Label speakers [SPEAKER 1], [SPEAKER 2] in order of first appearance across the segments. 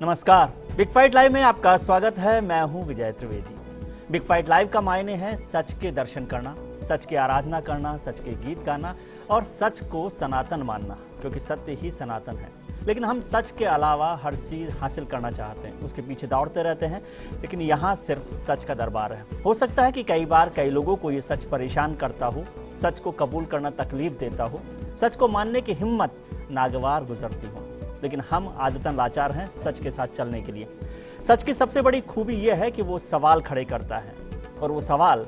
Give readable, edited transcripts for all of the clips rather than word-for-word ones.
[SPEAKER 1] नमस्कार, big fight live में आपका स्वागत है। मैं हूं विजय त्रिवेदी। बिग फाइट लाइव का मायने है सच के दर्शन करना, सच की आराधना करना, सच के गीत गाना और सच को सनातन मानना, क्योंकि सत्य ही सनातन है। लेकिन हम सच के अलावा हर चीज़ हासिल करना चाहते हैं, उसके पीछे दौड़ते रहते हैं, लेकिन यहाँ सिर्फ सच का दरबार है। हो सकता है कि कई बार कई लोगों को ये सच परेशान करता हो, सच को कबूल करना तकलीफ देता हो, सच को मानने की हिम्मत नागवार गुजरती हो, लेकिन हम आदतन लाचार हैं सच के साथ चलने के लिए। सच की सबसे बड़ी खूबी यह है कि वो सवाल खड़े करता है, और वो सवाल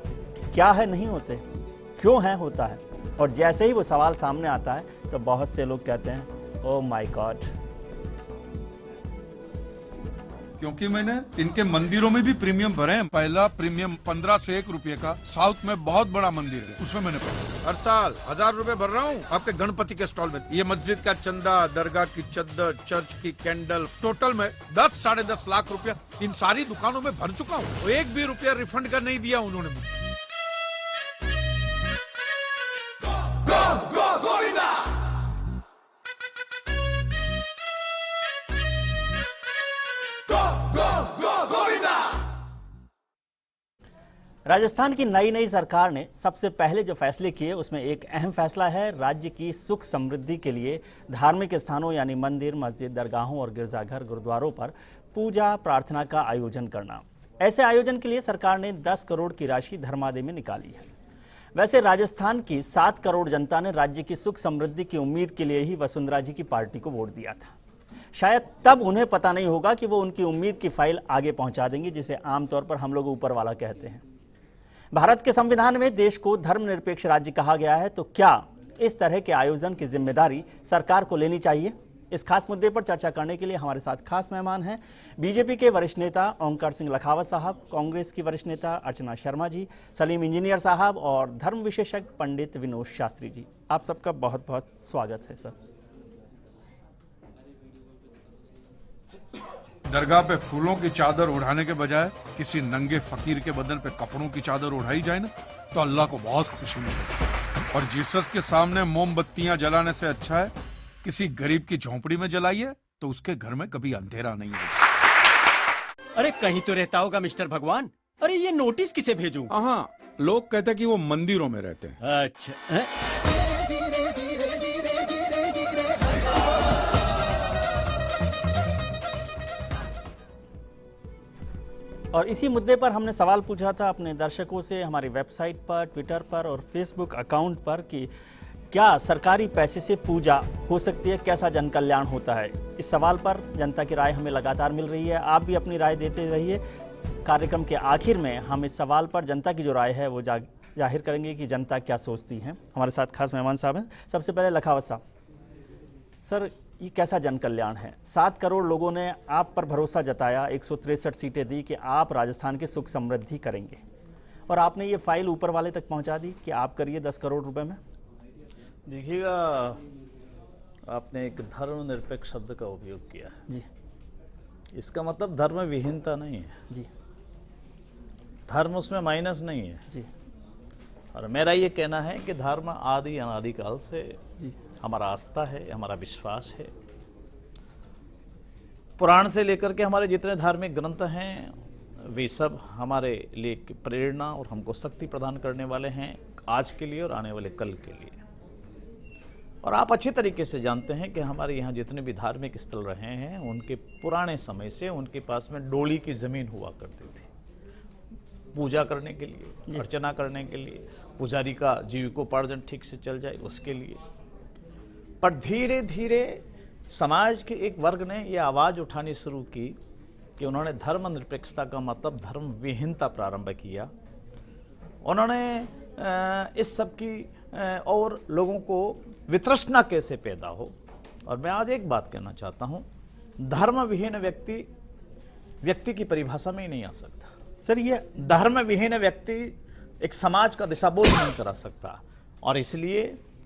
[SPEAKER 1] क्या है नहीं होते, क्यों है होता है। और जैसे ही वो सवाल सामने आता है तो बहुत से लोग कहते हैं ओह माय गॉड।
[SPEAKER 2] क्योंकि मैंने इनके मंदिरों में भी प्रीमियम भरे हैं। पहला प्रीमियम 1501 रुपए का साउथ में बहुत बड़ा मंदिर है, उसमें मैंने पैसे
[SPEAKER 3] हर साल 1000 रुपए भर रहा हूँ आपके गणपति के स्टॉल में। ये मस्जिद का चंदा, दरगाह की चद्दर, चर्च की कैंडल, टोटल में 10-10.5 लाख रुपया इन सारी दुकानों में भर चुका हूँ। एक भी रुपया रिफंड का नहीं दिया उन्होंने मुझे।
[SPEAKER 1] राजस्थान की नई सरकार ने सबसे पहले जो फैसले किए उसमें एक अहम फैसला है राज्य की सुख समृद्धि के लिए धार्मिक स्थानों यानी मंदिर, मस्जिद, दरगाहों और गिरजाघर, गुरुद्वारों पर पूजा प्रार्थना का आयोजन करना। ऐसे आयोजन के लिए सरकार ने 10 करोड़ की राशि धर्मादय में निकाली है। वैसे राजस्थान की 7 करोड़ जनता ने राज्य की सुख समृद्धि की उम्मीद के लिए ही वसुंधरा जी की पार्टी को वोट दिया था। शायद तब उन्हें पता नहीं होगा कि वो उनकी उम्मीद की फाइल आगे पहुंचा देंगे, जिसे आमतौर पर हम लोग ऊपर वाला कहते हैं। भारत के संविधान में देश को धर्मनिरपेक्ष राज्य कहा गया है, तो क्या इस तरह के आयोजन की जिम्मेदारी सरकार को लेनी चाहिए? इस खास मुद्दे पर चर्चा करने के लिए हमारे साथ खास मेहमान हैं बीजेपी के वरिष्ठ नेता ओंकार सिंह लखावत साहब, कांग्रेस की वरिष्ठ नेता अर्चना शर्मा जी, सलीम इंजीनियर साहब और धर्म विशेषज्ञ पंडित विनोद शास्त्री जी। आप सबका बहुत बहुत स्वागत है सर।
[SPEAKER 2] दरगाह पे फूलों की चादर उड़ाने के बजाय किसी नंगे फकीर के बदन पे कपड़ों की चादर उड़ाई जाए ना, तो अल्लाह को बहुत खुशी मिलेगी। और जीसस के सामने मोमबत्तियां जलाने से अच्छा है किसी गरीब की झोंपड़ी में जलाइए, तो उसके घर में कभी अंधेरा नहीं होगा।
[SPEAKER 4] अरे कहीं तो रहता होगा मिस्टर भगवान। अरे ये नोटिस किसे भेजूं?
[SPEAKER 2] हाँ, लोग कहते हैं कि वो मंदिरों में रहते हैं।
[SPEAKER 4] अच्छा
[SPEAKER 1] और इसी मुद्दे पर हमने सवाल पूछा था अपने दर्शकों से हमारी वेबसाइट पर, ट्विटर पर और फेसबुक अकाउंट पर कि क्या सरकारी पैसे से पूजा हो सकती है, कैसा जन कल्याण होता है। इस सवाल पर जनता की राय हमें लगातार मिल रही है। आप भी अपनी राय देते रहिए। कार्यक्रम के आखिर में हम इस सवाल पर जनता की जो राय है वो जाहिर करेंगे कि जनता क्या सोचती है। हमारे साथ खास मेहमान साहब हैं। सबसे पहले लखावत साहब, सर ये कैसा जन कल्याण है? 7 करोड़ लोगों ने आप पर भरोसा जताया, 163 सीटें दी कि आप राजस्थान की सुख समृद्धि करेंगे, और आपने ये फाइल ऊपर वाले तक पहुंचा दी कि आप करिए 10 करोड़ रुपए में।
[SPEAKER 5] देखिएगा, आपने एक धर्मनिरपेक्ष शब्द का उपयोग किया है
[SPEAKER 1] जी।
[SPEAKER 5] इसका मतलब धर्म विहीनता नहीं है
[SPEAKER 1] जी
[SPEAKER 5] धर्म उसमें माइनस नहीं है
[SPEAKER 1] जी।
[SPEAKER 5] और मेरा ये कहना है कि धर्म आदि अनादिकाल से
[SPEAKER 1] जी
[SPEAKER 5] हमारा आस्था है, हमारा विश्वास है। पुराण से लेकर के हमारे जितने धार्मिक ग्रंथ हैं वे सब हमारे लिए प्रेरणा और हमको शक्ति प्रदान करने वाले हैं, आज के लिए और आने वाले कल के लिए। और आप अच्छी तरीके से जानते हैं कि हमारे यहाँ जितने भी धार्मिक स्थल रहे हैं उनके पुराने समय से उनके पास में डोली की जमीन हुआ करती थी, पूजा करने के लिए, अर्चना करने के लिए, पुजारी का जीविकोपार्जन ठीक से चल जाए उसके लिए। पर धीरे धीरे समाज के एक वर्ग ने यह आवाज़ उठानी शुरू की कि उन्होंने धर्मनिरपेक्षता का मतलब धर्म विहीनता प्रारंभ किया। उन्होंने इस सब की और लोगों को वितृष्णा कैसे पैदा हो। और मैं आज एक बात कहना चाहता हूँ, धर्म विहीन व्यक्ति की परिभाषा में ही नहीं आ सकता।
[SPEAKER 1] सर ये
[SPEAKER 5] धर्म विहीन व्यक्ति एक समाज का दिशाबोध नहीं करा सकता, और इसलिए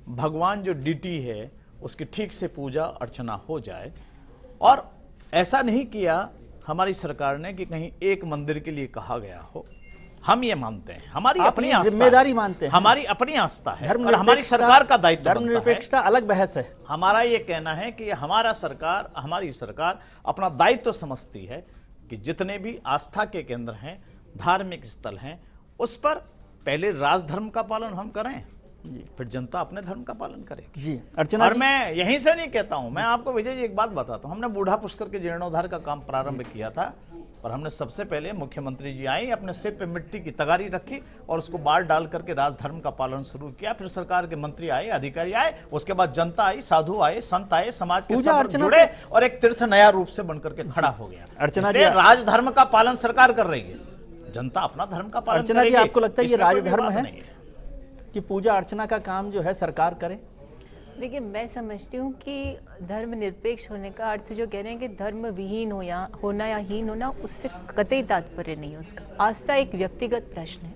[SPEAKER 5] भगवान जो डीटी है उसकी ठीक से पूजा अर्चना हो जाए। और ऐसा नहीं किया हमारी सरकार ने कि कहीं एक मंदिर के लिए कहा गया हो। हम ये मानते हैं, हमारी
[SPEAKER 1] आप
[SPEAKER 5] अपनी
[SPEAKER 1] ये
[SPEAKER 5] आस्था
[SPEAKER 1] जिम्मेदारी
[SPEAKER 5] है,
[SPEAKER 1] मानते हैं।
[SPEAKER 5] हमारी अपनी आस्था है और हमारी सरकार का दायित्व बनता है।
[SPEAKER 1] धर्मनिरपेक्षता अलग बहस है।
[SPEAKER 5] हमारा ये कहना है कि हमारी सरकार अपना दायित्व समझती है कि जितने भी आस्था के केंद्र हैं, धार्मिक स्थल हैं, उस पर पहले राजधर्म का पालन हम करें, फिर जनता अपने धर्म का पालन करेगी।
[SPEAKER 1] जी अर्चना
[SPEAKER 5] और
[SPEAKER 1] जी,
[SPEAKER 5] मैं यहीं से नहीं कहता हूं, मैं आपको विजय जी एक बात बताता हूं। हमने बूढ़ा पुष्कर के जीर्णोद्धार का काम प्रारंभ किया था, और हमने सबसे पहले मुख्यमंत्री जी आए, अपने सिर पे मिट्टी की तगारी रखी और उसको बार डाल करके राजधर्म का पालन शुरू किया। फिर सरकार के मंत्री आए, अधिकारी आए, उसके बाद जनता आई, साधु आए, संत आए, समाज के
[SPEAKER 1] पूजा
[SPEAKER 5] सब
[SPEAKER 1] अर्चना
[SPEAKER 5] जुड़े और एक तीर्थ नया रूप से बनकर के खड़ा हो गया।
[SPEAKER 1] अर्चना
[SPEAKER 5] इसलिए
[SPEAKER 1] जी,
[SPEAKER 5] राजधर्म का पालन सरकार कर रही है, जनता अपना धर्म का पालन
[SPEAKER 1] अर्चना जी,
[SPEAKER 5] करेगी।
[SPEAKER 1] आपको लगता है ये
[SPEAKER 5] इसमें कोई
[SPEAKER 1] राजधर्म
[SPEAKER 5] विवाद
[SPEAKER 1] है
[SPEAKER 5] नहीं
[SPEAKER 1] कि पूजा अर्चना का काम जो है सरकार करे?
[SPEAKER 6] देखिए, मैं समझती हूँ कि धर्मनिरपेक्ष होने का अर्थ जो कह रहे हैं कि धर्म विहीन हो या होना या हीन होना, उससे कतई तात्पर्य नहीं है उसका। आस्था एक व्यक्तिगत प्रश्न है,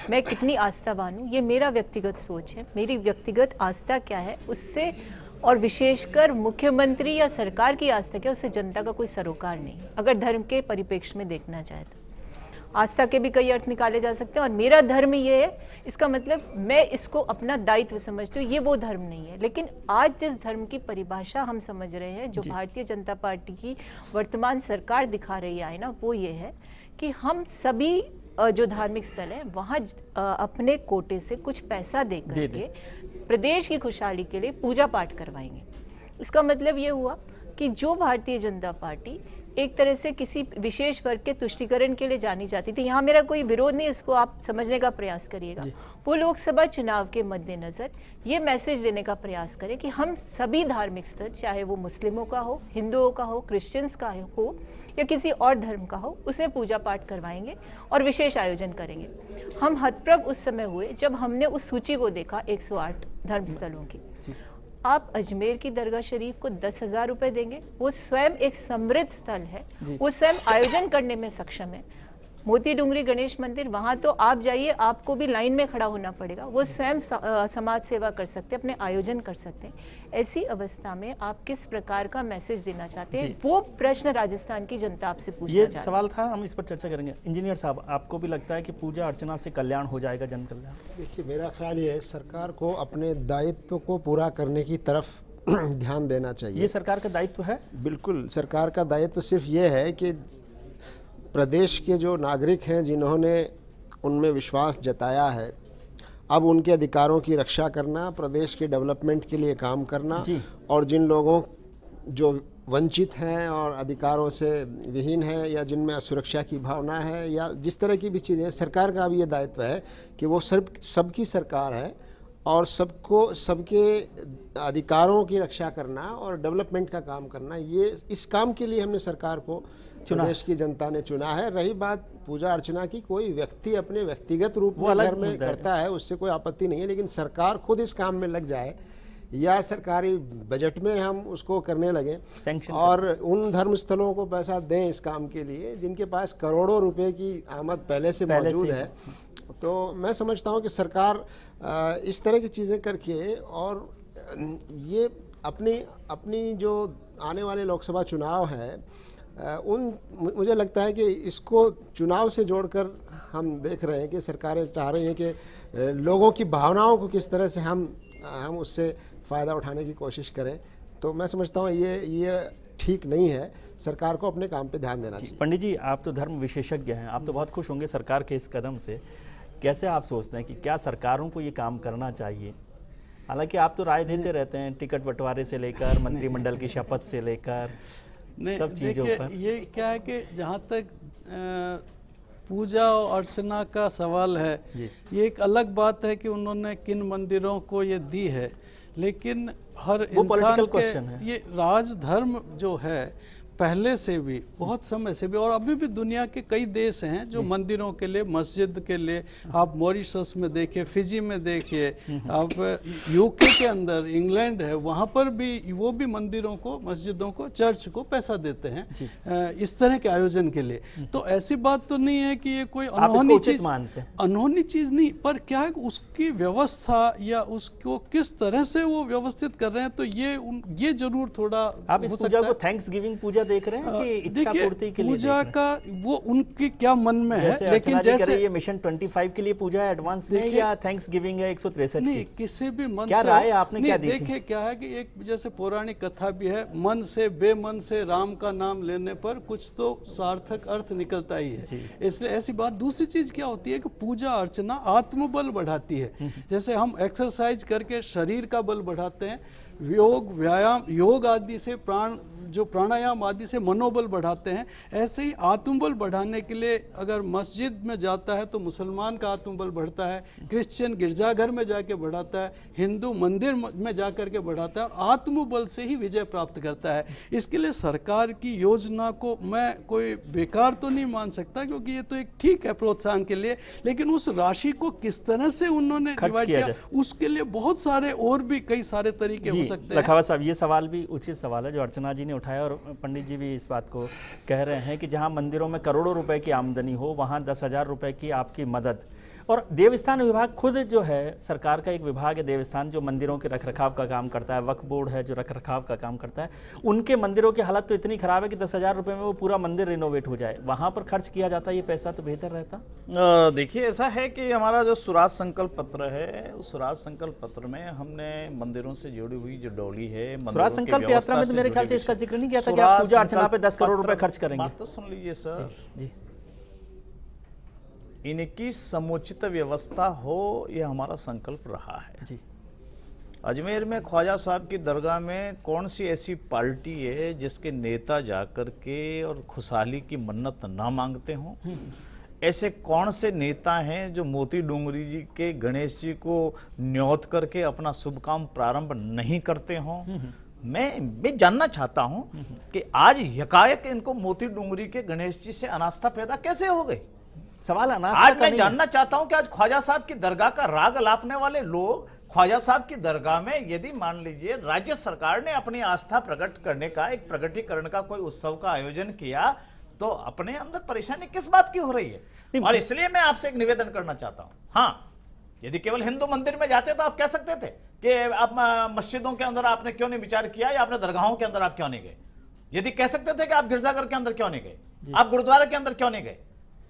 [SPEAKER 6] मैं कितनी आस्थावान हूँ ये मेरा व्यक्तिगत सोच है, मेरी व्यक्तिगत आस्था क्या है उससे, और विशेषकर मुख्यमंत्री या सरकार की आस्था क्या, उससे जनता का कोई सरोकार नहीं। अगर धर्म के परिप्रेक्ष्य में देखना चाहे तो आस्था के भी कई अर्थ निकाले जा सकते हैं, और मेरा धर्म ये है, इसका मतलब मैं इसको अपना दायित्व समझती हूँ, ये वो धर्म नहीं है। लेकिन आज जिस धर्म की परिभाषा हम समझ रहे हैं, जो भारतीय जनता पार्टी की वर्तमान सरकार दिखा रही है ना, वो ये है कि हम सभी जो धार्मिक स्थल है वहाँ अपने कोटे से कुछ पैसा दे करके प्रदेश की खुशहाली के लिए पूजा पाठ करवाएंगे। इसका मतलब ये हुआ कि जो भारतीय जनता पार्टी एक तरह से किसी विशेष वर्ग के तुष्टीकरण के लिए जानी जाती थी, यहाँ मेरा कोई विरोध नहीं, इसको आप समझने का प्रयास करिएगा, वो लोकसभा चुनाव के मद्देनजर ये मैसेज देने का प्रयास करें कि हम सभी धार्मिक स्थल, चाहे वो मुस्लिमों का हो, हिंदुओं का हो, क्रिश्चियंस का हो या किसी और धर्म का हो, उसमें पूजा पाठ करवाएंगे और विशेष आयोजन करेंगे। हम हतप्रभ उस समय हुए जब हमने उस सूची को देखा 108 धर्म स्थलों की। आप अजमेर की दरगाह शरीफ को 10,000 रुपए देंगे, वो स्वयं एक समृद्ध स्थल है, वो स्वयं आयोजन करने में सक्षम है। मोती डूंगरी गणेश मंदिर, वहाँ तो आप जाइए, आपको भी लाइन में खड़ा होना पड़ेगा, वो स्वयं समाज सेवा कर सकते हैं, अपने आयोजन कर सकते हैं। ऐसी अवस्था में आप किस प्रकार का मैसेज देना चाहते हैं, वो प्रश्न राजस्थान की जनता आपसे पूछना
[SPEAKER 1] ये
[SPEAKER 6] चाहती है।
[SPEAKER 1] सवाल था, हम इस पर चर्चा करेंगे। इंजीनियर साहब, आपको भी लगता है कि पूजा अर्चना से कल्याण हो जाएगा, जन कल्याण?
[SPEAKER 7] देखिए, मेरा ख्याल ये है, सरकार को अपने दायित्व को पूरा करने की तरफ ध्यान देना चाहिए।
[SPEAKER 1] ये सरकार का दायित्व है?
[SPEAKER 7] बिल्कुल, सरकार का दायित्व सिर्फ ये है कि प्रदेश के जो नागरिक हैं, जिन्होंने उनमें विश्वास जताया है, अब उनके अधिकारों की रक्षा करना, प्रदेश के डेवलपमेंट के लिए काम करना, और जिन लोगों जो वंचित हैं और अधिकारों से विहीन हैं या जिनमें असुरक्षा की भावना है या जिस तरह की भी चीज़ें, सरकार का भी ये दायित्व है कि वो सबकी सरकार है और सबको सबके अधिकारों की रक्षा करना और डेवलपमेंट का काम करना। ये इस काम के लिए हमने सरकार को, प्रदेश की जनता ने चुना है। रही बात पूजा अर्चना की, कोई व्यक्ति अपने व्यक्तिगत रूप में घर में करता है, उससे कोई आपत्ति नहीं है, लेकिन सरकार खुद इस काम में लग जाए या सरकारी बजट में हम उसको करने लगे और उन धर्म स्थलों को पैसा दें इस काम के लिए जिनके पास करोड़ों रुपए की आमद पहले से मौजूद है, तो मैं समझता हूं कि सरकार इस तरह की चीज़ें करके और ये अपनी जो आने वाले लोकसभा चुनाव है मुझे लगता है कि इसको चुनाव से जोड़कर हम देख रहे हैं कि सरकारें चाह रही हैं कि लोगों की भावनाओं को किस तरह से हम उससे फ़ायदा उठाने की कोशिश करें। तो मैं समझता हूँ ये ठीक नहीं है, सरकार को अपने काम पे ध्यान देना चाहिए।
[SPEAKER 1] पंडित जी, आप तो धर्म विशेषज्ञ हैं, आप तो बहुत खुश होंगे सरकार के इस कदम से। कैसे आप सोचते हैं कि क्या सरकारों को ये काम करना चाहिए? हालांकि आप तो राय देते रहते हैं, टिकट बंटवारे से लेकर मंत्रिमंडल की शपथ से लेकर सब चीज़ों पर।
[SPEAKER 8] ये क्या है कि जहाँ तक पूजा और अर्चना का सवाल है, ये एक अलग बात है कि उन्होंने किन मंदिरों को ये दी है, लेकिन हर इंसान के ये राजधर्म जो है पहले से भी, बहुत समय से भी, और अभी भी दुनिया के कई देश हैं जो मंदिरों के लिए, मस्जिद के लिए, आप मॉरिशस में देखिए, फिजी में देखिए, आप यूके के अंदर इंग्लैंड है, वहाँ पर भी वो भी मंदिरों को, मस्जिदों को, चर्च को पैसा देते हैं इस तरह के आयोजन के लिए। तो ऐसी बात तो नहीं है कि ये कोई अनहोनी चीज नहीं, पर क्या है उसकी व्यवस्था या उसको किस तरह से वो व्यवस्थित कर रहे हैं, तो ये जरूर थोड़ा
[SPEAKER 1] आप इस पूजा को थैंक्स गिविंग पूजा देख रहे हैं कि इच्छा
[SPEAKER 8] देखिए,
[SPEAKER 1] पूर्ति के लिए
[SPEAKER 8] पूजा
[SPEAKER 1] देख
[SPEAKER 8] का वो उनके क्या मन में है,
[SPEAKER 1] जैसे
[SPEAKER 8] लेकिन
[SPEAKER 1] अर्चना जी कह रही
[SPEAKER 8] जैसे
[SPEAKER 1] है, ये मिशन 25 के लिए पूजा है एडवांस में, या थैंक्स गिविंग है 163
[SPEAKER 8] नहीं,
[SPEAKER 1] की?
[SPEAKER 8] किसी भी मन
[SPEAKER 1] क्या
[SPEAKER 8] से
[SPEAKER 1] राय आपने क्या दी थी?
[SPEAKER 8] देखिए क्या है कि एक जैसे पौराणिक कथा भी है, मन से बेमन से राम का नाम लेने पर कुछ तो सार्थक अर्थ निकलता ही है, इसलिए ऐसी बात। दूसरी चीज क्या होती है कि पूजा अर्चना आत्मबल बढ़ाती है। जैसे हम एक्सरसाइज करके शरीर का बल बढ़ाते हैं, योग व्यायाम योग आदि से प्राणायाम आदि से मनोबल बढ़ाते हैं, ऐसे ही आत्मबल बढ़ाने के लिए अगर मस्जिद में जाता है तो मुसलमान का आत्मबल बढ़ता है, क्रिश्चियन गिरजाघर में जाके बढ़ाता है, हिंदू मंदिर में जाकर के बढ़ाता है, और आत्मबल से ही विजय प्राप्त करता है। इसके लिए सरकार की योजना को मैं कोई बेकार तो नहीं मान सकता, क्योंकि ये तो एक ठीक है प्रोत्साहन के लिए, लेकिन उस राशि को किस तरह से उन्होंने डिवाइड किया, उसके लिए बहुत सारे और भी कई सारे तरीके हो सकते हैं।
[SPEAKER 1] लखावत साहब, ये सवाल भी उचित सवाल है जो अर्चना जी ने उठाया, और पंडित जी भी इस बात को कह रहे हैं कि जहां मंदिरों में करोड़ों रुपए की आमदनी हो, वहां 10,000 रुपए की आपकी मदद। और देवस्थान विभाग खुद जो है, सरकार का एक विभाग है देवस्थान, जो मंदिरों के रखरखाव का काम करता है, वक्फ बोर्ड है जो रखरखाव का काम करता है, उनके मंदिरों की हालत तो इतनी खराब है कि 10,000 रुपए में वो पूरा मंदिर रिनोवेट हो जाए, वहां पर खर्च किया जाता है ये पैसा तो बेहतर रहता।
[SPEAKER 5] देखिए, ऐसा है कि हमारा जो स्वराज संकल्प पत्र है, उस स्वराज संकल्प पत्र में हमने मंदिरों से जुड़ी हुई जो डोली है,
[SPEAKER 1] स्वराज संकल्प यात्रा में तो मेरे ख्याल से इसका जिक्र नहीं किया था कि आप पूजा अर्चना पे 10 करोड़ रुपए खर्च करेंगे।
[SPEAKER 5] बात तो सुन लीजिए सर जी, इनकी समुचित व्यवस्था हो, यह हमारा संकल्प रहा है
[SPEAKER 1] जी।
[SPEAKER 5] अजमेर में ख्वाजा साहब की दरगाह में कौन सी ऐसी पार्टी है जिसके नेता जाकर के और खुशहाली की मन्नत ना मांगते हों? ऐसे कौन से नेता हैं जो मोती डोंगरी जी के गणेश जी को न्योत करके अपना शुभ काम प्रारंभ नहीं करते हों? मैं जानना चाहता हूं कि आज यकायक इनको मोती डोंगरी के गणेश जी से अनास्था पैदा कैसे हो गई?
[SPEAKER 1] सवाल
[SPEAKER 5] आज मैं जानना चाहता हूं कि आज ख्वाजा साहब की दरगाह का राग लापने वाले लोग ख्वाजा साहब की दरगाह में, यदि मान लीजिए राज्य सरकार ने अपनी आस्था प्रकट करने का, एक प्रगटीकरण का कोई उत्सव का आयोजन किया, तो अपने अंदर परेशानी किस बात की हो रही है? और इसलिए मैं आपसे एक निवेदन करना चाहता हूं। हाँ, यदि केवल हिंदू मंदिर में जाते तो आप कह सकते थे कि आप मस्जिदों के अंदर आपने क्यों नहीं विचार किया, या आपने दरगाहों के अंदर आप क्यों नहीं गए? यदि कह सकते थे कि आप गिरजाघर के अंदर क्यों नहीं गए, आप गुरुद्वारा के अंदर क्यों नहीं गए?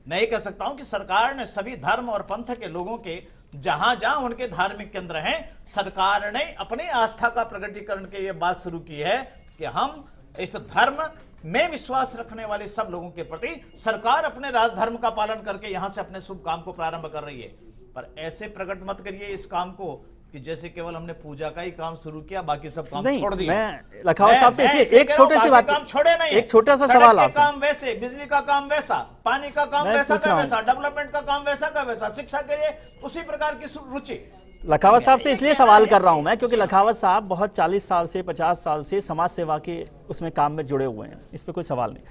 [SPEAKER 5] मैं ये कह सकता हूं कि सरकार ने सभी धर्म और पंथ के लोगों के जहां जहां उनके धार्मिक केंद्र हैं, सरकार ने अपनी आस्था का प्रगटीकरण के ये बात शुरू की है कि हम इस धर्म में विश्वास रखने वाले सब लोगों के प्रति सरकार अपने राजधर्म का पालन करके यहां से अपने शुभ काम को प्रारंभ कर रही है। पर ऐसे प्रकट मत करिए इस काम को कि जैसे केवल हमने पूजा का ही काम शुरू किया, बाकी सब काम छोड़ दिए।
[SPEAKER 1] मैं लखावत साहब से इसलिए एक छोटे सी बात,
[SPEAKER 5] काम छोड़े नहीं,
[SPEAKER 1] एक छोटा सा सवाल आपसे।
[SPEAKER 5] काम वैसे, बिजली का काम वैसा, पानी का काम वैसा का वैसा, डेवलपमेंट का काम वैसा का वैसा, शिक्षा के लिए उसी प्रकार की रुचि।
[SPEAKER 1] लखावत साहब से इसलिए सवाल कर रहा हूं मैं, क्योंकि लखावत साहब बहुत 40 साल से 50 साल से समाज सेवा के उसमें काम में जुड़े हुए हैं, इस पर कोई सवाल नहीं।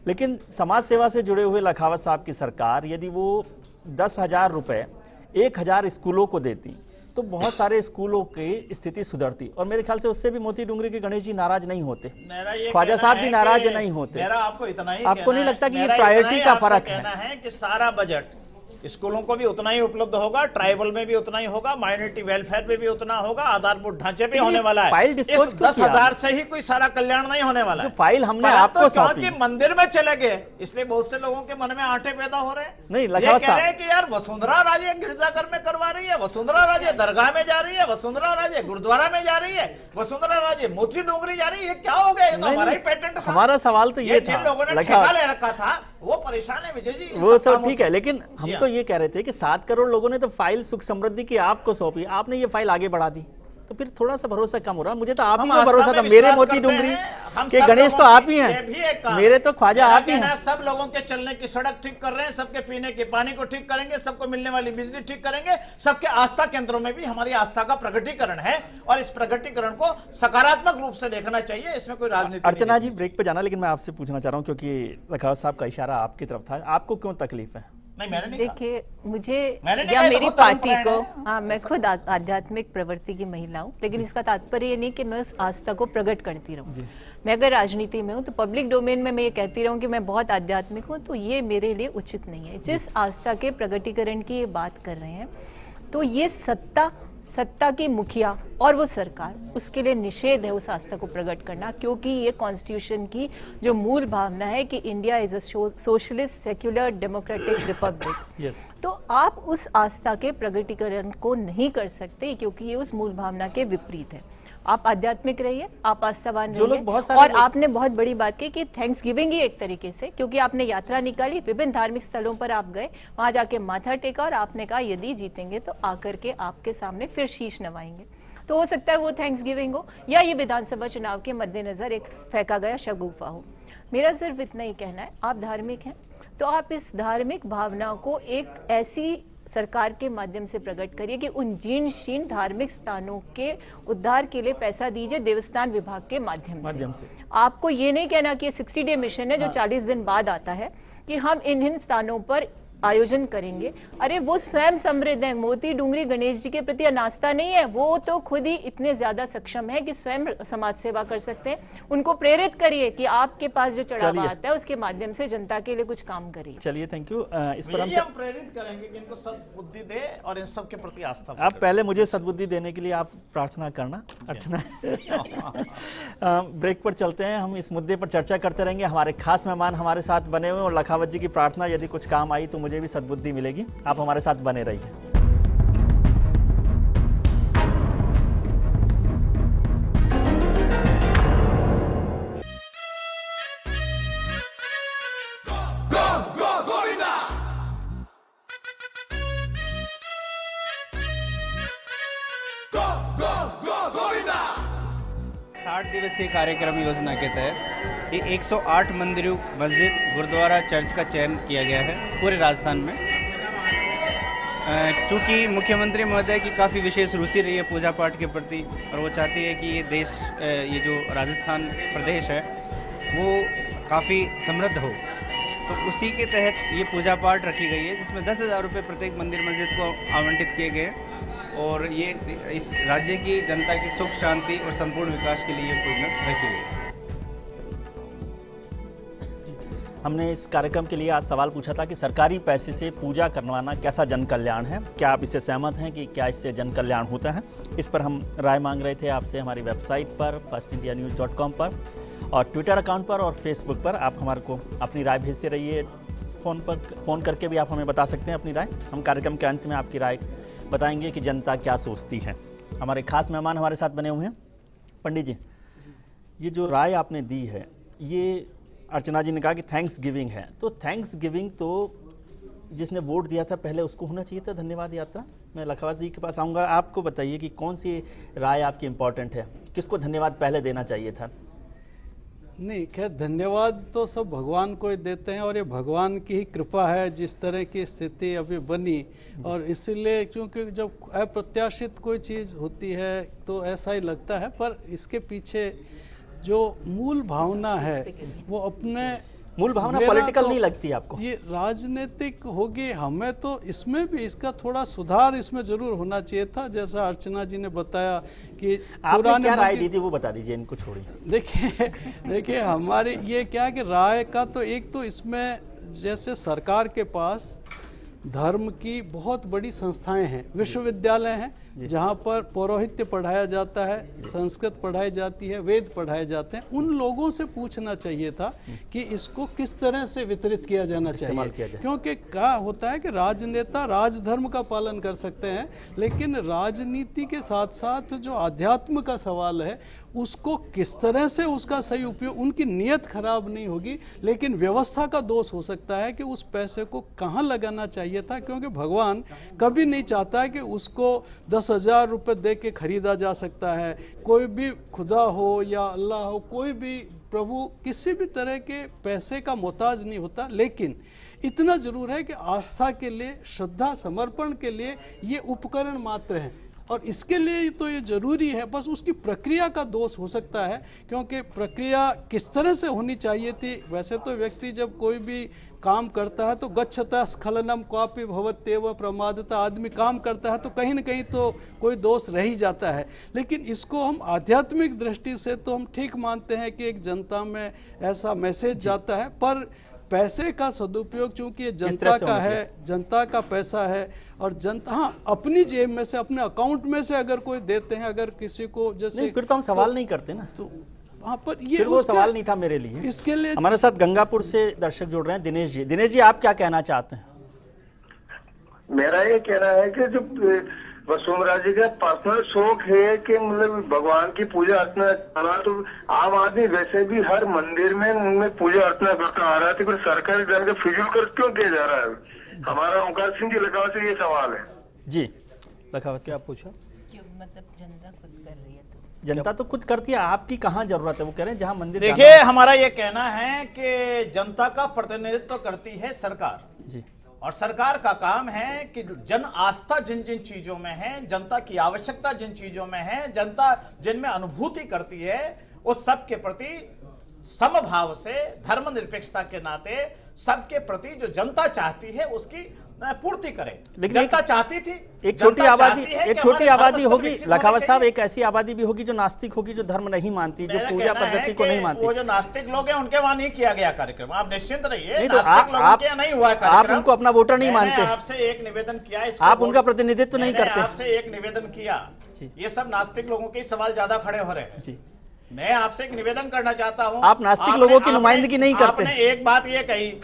[SPEAKER 1] लेकिन समाज सेवा से जुड़े हुए लखावत साहब की सरकार यदि वो 10,000 रुपए 1,000 स्कूलों को देती तो बहुत सारे स्कूलों की स्थिति सुधरती, और मेरे ख्याल से उससे भी मोती डूंगरी के गणेश जी नाराज नहीं होते, ख्वाजा साहब भी नाराज नहीं होते।
[SPEAKER 5] मेरा आपको इतना ही
[SPEAKER 1] आपको नहीं लगता कि ये प्रायोरिटी का फर्क है?
[SPEAKER 5] कहना है कि सारा बजट स्कूलों को भी उतना ही उपलब्ध होगा, ट्राइबल में भी उतना ही होगा, माइनॉरिटी वेलफेयर में भी उतना होगा, आधारभूत ढांचे पे होने वाला है।
[SPEAKER 1] फाइल डिस्पोज
[SPEAKER 5] इस 10,000 से ही कोई सारा कल्याण नहीं होने वाला है।
[SPEAKER 1] जो फाइल हमने आपको सौंपी,
[SPEAKER 5] मंदिर में चले गए, इसलिए बहुत से लोगों के मन में आटे पैदा हो रहे हैं।
[SPEAKER 1] नहीं,
[SPEAKER 5] ये कह रहे हैं कि यार वसुंधरा राजे गिरजाघर में करवा रही है, वसुंधरा राजे दरगाह में जा रही है, वसुंधरा राजे गुरुद्वारा में जा रही है, वसुंधरा राजे मोती डोंगरी जा रही है, क्या हो गया? तो हमारा ही पेटेंट था।
[SPEAKER 1] हमारा सवाल तो ये था,
[SPEAKER 5] जिन लोगों ने ठेका ले रखा था वो परेशान है विजय जी।
[SPEAKER 1] वो सब ठीक है, लेकिन हम तो ये कह रहे थे कि 7 करोड़ लोगों ने तो फाइल सुख समृद्धि की आपको सौंपी, आपने ये फाइल आगे बढ़ा दी, तो फिर थोड़ा सा भरोसा कम हो रहा। मुझे तो आप ही को भरोसा था, मेरे मोती डूंगरी के गणेश तो आप ही हैं, मेरे तो ख्वाजा आप ही हैं।
[SPEAKER 5] सब लोगों के चलने की सड़क ठीक कर रहे हैं, सबके पीने के पानी को ठीक करेंगे, सबको मिलने वाली बिजली ठीक करेंगे, सबके आस्था केंद्रों में भी हमारी आस्था का प्रगटीकरण है, और इस प्रगटीकरण को सकारात्मक रूप से देखना चाहिए, इसमें कोई राजनीति।
[SPEAKER 1] अर्चना जी, ब्रेक पे जाना, लेकिन मैं आपसे पूछना चाह रहा हूँ, क्योंकि लखावत साहब का इशारा आपकी तरफ था, आपको क्यों तकलीफ है?
[SPEAKER 6] देखिए, मुझे या मेरी पार्टी को, हाँ, मैं खुद आध्यात्मिक प्रवृत्ति की महिला हूँ, लेकिन इसका तात्पर्य ये नहीं कि मैं उस आस्था को प्रकट करती रहूँ। मैं अगर राजनीति में हूँ तो पब्लिक डोमेन में मैं ये कहती रहूँ कि मैं बहुत आध्यात्मिक हूँ, तो ये मेरे लिए उचित नहीं है। जिस आस्था के प्रगटीकरण की ये बात कर रहे हैं, तो ये सत्ता सत्ता की मुखिया और वो सरकार, उसके लिए निषेध है उस आस्था को प्रकट करना, क्योंकि ये कॉन्स्टिट्यूशन की जो मूल भावना है कि India is a socialist secular democratic Republic. तो आप उस आस्था के प्रगटीकरण को नहीं कर सकते क्योंकि ये उस मूल भावना के विपरीत है। आप आध्यात्मिक रहिए, आप आस्थावान रहिए। और आपने बहुत बड़ी बात की कि थैंक्स गिविंग ही एक तरीके से, क्योंकि आपने यात्रा निकाली, विभिन्न धार्मिक स्थलों पर आप गए, वहां जाके माथा टेका और आपने कहा यदि जीतेंगे तो आकर के आपके सामने फिर शीश नवाएंगे। तो हो सकता है वो थैंक्स गिविंग हो या ये विधानसभा चुनाव के मद्देनजर एक फेंका गया शगुफा हो। मेरा सिर्फ इतना ही कहना है, आप धार्मिक हैं तो आप इस धार्मिक भावना को एक ऐसी सरकार के माध्यम से प्रकट करिए कि उन जीर्ण शीर्ण धार्मिक स्थानों के उद्धार के लिए पैसा दीजिए देवस्थान विभाग के माध्यम से। आपको ये नहीं कहना कि 60 डे मिशन है जो 40 दिन बाद आता है कि हम इन स्थानों पर आयोजन करेंगे। अरे वो स्वयं समृद्ध है, मोती डूंगरी गणेश जी के प्रति अनास्था नहीं है, वो तो खुद ही इतने ज्यादा सक्षम है कि स्वयं समाज सेवा कर सकते हैं। उनको प्रेरित करिए कि आपके पास जो चढ़ावा आता है उसके माध्यम से जनता के लिए कुछ काम करिए।
[SPEAKER 1] चलिए, थैंक यू। इस पर
[SPEAKER 5] हम प्रेरित करेंगे कि इनको सद्बुद्धि दे और इन सब के प्रति आस्था।
[SPEAKER 1] आप पहले मुझे सद्बुद्धि देने के लिए आप प्रार्थना करना, अर्चना। ब्रेक पर चलते हैं, हम इस मुद्दे पर चर्चा करते रहेंगे। हमारे खास मेहमान हमारे साथ बने हुए और लखावत जी की प्रार्थना यदि कुछ काम आई तो मुझे भी सद्बुद्धि मिलेगी। आप हमारे साथ बने रहिए।
[SPEAKER 9] दिवसीय कार्यक्रम योजना के तहत ये 108 मंदिरों, मस्जिद, गुरुद्वारा, चर्च का चयन किया गया है पूरे राजस्थान में। क्योंकि मुख्यमंत्री महोदय की काफ़ी विशेष रुचि रही है पूजा पाठ के प्रति और वो चाहती है कि ये देश, ये जो राजस्थान प्रदेश है वो काफ़ी समृद्ध हो, तो उसी के तहत ये पूजा पाठ रखी गई है जिसमें 10,000 रुपये प्रत्येक मंदिर मस्जिद को आवंटित किए गए और ये इस राज्य की जनता की सुख शांति और संपूर्ण विकास के लिए योजना रखी गई।
[SPEAKER 1] हमने इस कार्यक्रम के लिए आज सवाल पूछा था कि सरकारी पैसे से पूजा करवाना कैसा जन कल्याण है, क्या आप इससे सहमत हैं कि क्या इससे जन कल्याण होता है। इस पर हम राय मांग रहे थे आपसे हमारी वेबसाइट पर firstindianews.com पर और ट्विटर अकाउंट पर और फेसबुक पर। आप हमारे को अपनी राय भेजते रहिए, फ़ोन करके भी आप हमें बता सकते हैं अपनी राय। हम कार्यक्रम के अंत में आपकी राय बताएंगे कि जनता क्या सोचती है। हमारे खास मेहमान हमारे साथ बने हुए हैं। पंडित जी, ये जो राय आपने दी है, ये अर्चना जी ने कहा कि थैंक्स गिविंग है, तो थैंक्स गिविंग तो जिसने वोट दिया था पहले उसको होना चाहिए था धन्यवाद यात्रा। मैं लखावत जी के पास आऊँगा, आपको बताइए कि कौन सी राय आपकी इम्पोर्टेंट है, किसको धन्यवाद पहले देना चाहिए था।
[SPEAKER 8] नहीं, खैर धन्यवाद तो सब भगवान को ही देते हैं और ये भगवान की ही कृपा है जिस तरह की स्थिति अभी बनी। और इसलिए क्योंकि जब अप्रत्याशित कोई चीज़ होती है तो ऐसा ही लगता है, पर इसके पीछे जो मूल भावना है वो अपने
[SPEAKER 1] मूल भावना पॉलिटिकल नहीं लगती आपको,
[SPEAKER 8] ये राजनीतिक होगी। हमें तो इसमें भी इसका थोड़ा सुधार इसमें जरूर होना चाहिए था, जैसा अर्चना जी ने बताया कि
[SPEAKER 1] आपने क्या राय दी थी वो बता दीजिए, इनको छोड़िए।
[SPEAKER 8] देखिए हमारी ये क्या कि राय का तो एक तो इसमें जैसे सरकार के पास धर्म की बहुत बड़ी संस्थाएं हैं, विश्वविद्यालय हैं जहाँ पर पौरोहित्य पढ़ाया जाता है, संस्कृत पढ़ाई जाती है, वेद पढ़ाए जाते हैं। उन लोगों से पूछना चाहिए था कि इसको किस तरह से वितरित किया जाना चाहिए, क्योंकि क्या होता है कि राजनेता राजधर्म का पालन कर सकते हैं, लेकिन राजनीति के साथ साथ जो आध्यात्म का सवाल है उसको किस तरह से उसका सही उपयोग, उनकी नीयत खराब नहीं होगी लेकिन व्यवस्था का दोष हो सकता है कि उस पैसे को कहाँ लगाना चाहिए था। क्योंकि भगवान कभी नहीं चाहता है कि उसको 10,000 रुपये दे के खरीदा जा सकता है। कोई भी खुदा हो या अल्लाह हो, कोई भी प्रभु किसी भी तरह के पैसे का मोहताज नहीं होता, लेकिन इतना जरूर है कि आस्था के लिए, श्रद्धा समर्पण के लिए ये उपकरण मात्र हैं और इसके लिए तो ये जरूरी है। बस उसकी प्रक्रिया का दोष हो सकता है, क्योंकि प्रक्रिया किस तरह से होनी चाहिए थी। वैसे तो व्यक्ति जब कोई भी काम करता है तो गच्छता स्खलनम क्वापि भवत्येव प्रमादता, आदमी काम करता है तो कहीं न कहीं तो कोई दोष रह ही जाता है। लेकिन इसको हम आध्यात्मिक दृष्टि से तो हम ठीक मानते हैं कि एक जनता में ऐसा मैसेज जाता है, पर पैसे का सदुपयोग, चूंकि ये
[SPEAKER 1] तरह
[SPEAKER 8] जनता
[SPEAKER 1] से
[SPEAKER 8] का
[SPEAKER 1] होना
[SPEAKER 8] है, जनता का पैसा है और जनता, हाँ, अपनी जेब में से, अपने अकाउंट में से अगर कोई देते हैं, अगर किसी को जैसे,
[SPEAKER 1] नहीं, फिर तो हम सवाल नहीं करते ना,
[SPEAKER 8] तो वहाँ पर ये
[SPEAKER 1] फिर वो
[SPEAKER 8] उसका-
[SPEAKER 1] सवाल नहीं था मेरे लिए।
[SPEAKER 8] इसके लिए
[SPEAKER 1] हमारे साथ गंगापुर से दर्शक जुड़ रहे हैं, दिनेश जी। दिनेश जी, आप क्या कहना चाहते हैं?
[SPEAKER 10] मेरा ये कहना है कि जो वसुंधरा जी का पर्सनल शौक है कि मतलब भगवान की पूजा अर्चना करना, तो आम आदमी वैसे भी हर मंदिर में उनमें पूजा अर्चना करता आ रहा है, तो फिर सरकारी धन का फिजूल कर क्यों किया जा रहा है? हमारा ओंकार सिंह जी लखनऊ से ये सवाल है।
[SPEAKER 1] जी, लखावत क्या पूछा?
[SPEAKER 6] मतलब जनता खुद कर रही है,
[SPEAKER 1] जनता तो खुद करती है, आपकी कहाँ जरूरत है? वो कह रहे हैं जहाँ मंदिर
[SPEAKER 5] देखिए, हमारा ये कहना है कि जनता का प्रतिनिधित्व करती है सरकार
[SPEAKER 1] जी,
[SPEAKER 5] और सरकार का काम है कि जन आस्था जिन जिन चीजों में है, जनता की आवश्यकता जिन चीजों में है, जनता जिनमें अनुभूति करती है, उस सब के प्रति समभाव से, धर्मनिरपेक्षता के नाते सबके प्रति जो जनता चाहती है उसकी पूर्ति करे।
[SPEAKER 1] लेकिन
[SPEAKER 5] जनता चाहती थी,
[SPEAKER 1] एक छोटी
[SPEAKER 5] जनता
[SPEAKER 1] आबादी,
[SPEAKER 5] चाहती है
[SPEAKER 1] एक
[SPEAKER 5] कि
[SPEAKER 1] छोटी
[SPEAKER 5] हमारे
[SPEAKER 1] आबादी
[SPEAKER 5] धर्म
[SPEAKER 1] होगी
[SPEAKER 5] विकसित होने
[SPEAKER 1] लखावत साहब,
[SPEAKER 5] चाहिए।
[SPEAKER 1] एक ऐसी आबादी भी होगी जो नास्तिक होगी, जो धर्म नहीं मानती, जो
[SPEAKER 5] मेरा
[SPEAKER 1] पूजा
[SPEAKER 5] कहना है
[SPEAKER 1] पद्धति को
[SPEAKER 5] कि
[SPEAKER 1] नहीं मानती।
[SPEAKER 5] वो जो नास्तिक लोग हैं उनके वहां नहीं किया गया कार्यक्रम, आप निश्चिंत रहिए।
[SPEAKER 1] नहीं तो
[SPEAKER 5] नास्तिक लोगों के यहाँ नहीं हुआ
[SPEAKER 1] आप
[SPEAKER 5] कार्यक्रम।
[SPEAKER 1] उनको अपना वोटर नहीं
[SPEAKER 5] मैंने
[SPEAKER 1] मानते,
[SPEAKER 5] आपसे एक निवेदन किया, इसको
[SPEAKER 1] आप उनका प्रतिनिधित्व नहीं
[SPEAKER 5] मैंने
[SPEAKER 1] करते।
[SPEAKER 5] आपसे एक निवेदन किया, ये सब नास्तिक लोगों के सवाल ज्यादा खड़े हो रहे हैं
[SPEAKER 1] जी,
[SPEAKER 5] मैं आपसे एक निवेदन करना चाहता हूं।
[SPEAKER 1] आप नास्तिक लोगों की नुमाइंदगी नहीं करते।
[SPEAKER 5] आपने एक बात ये कही,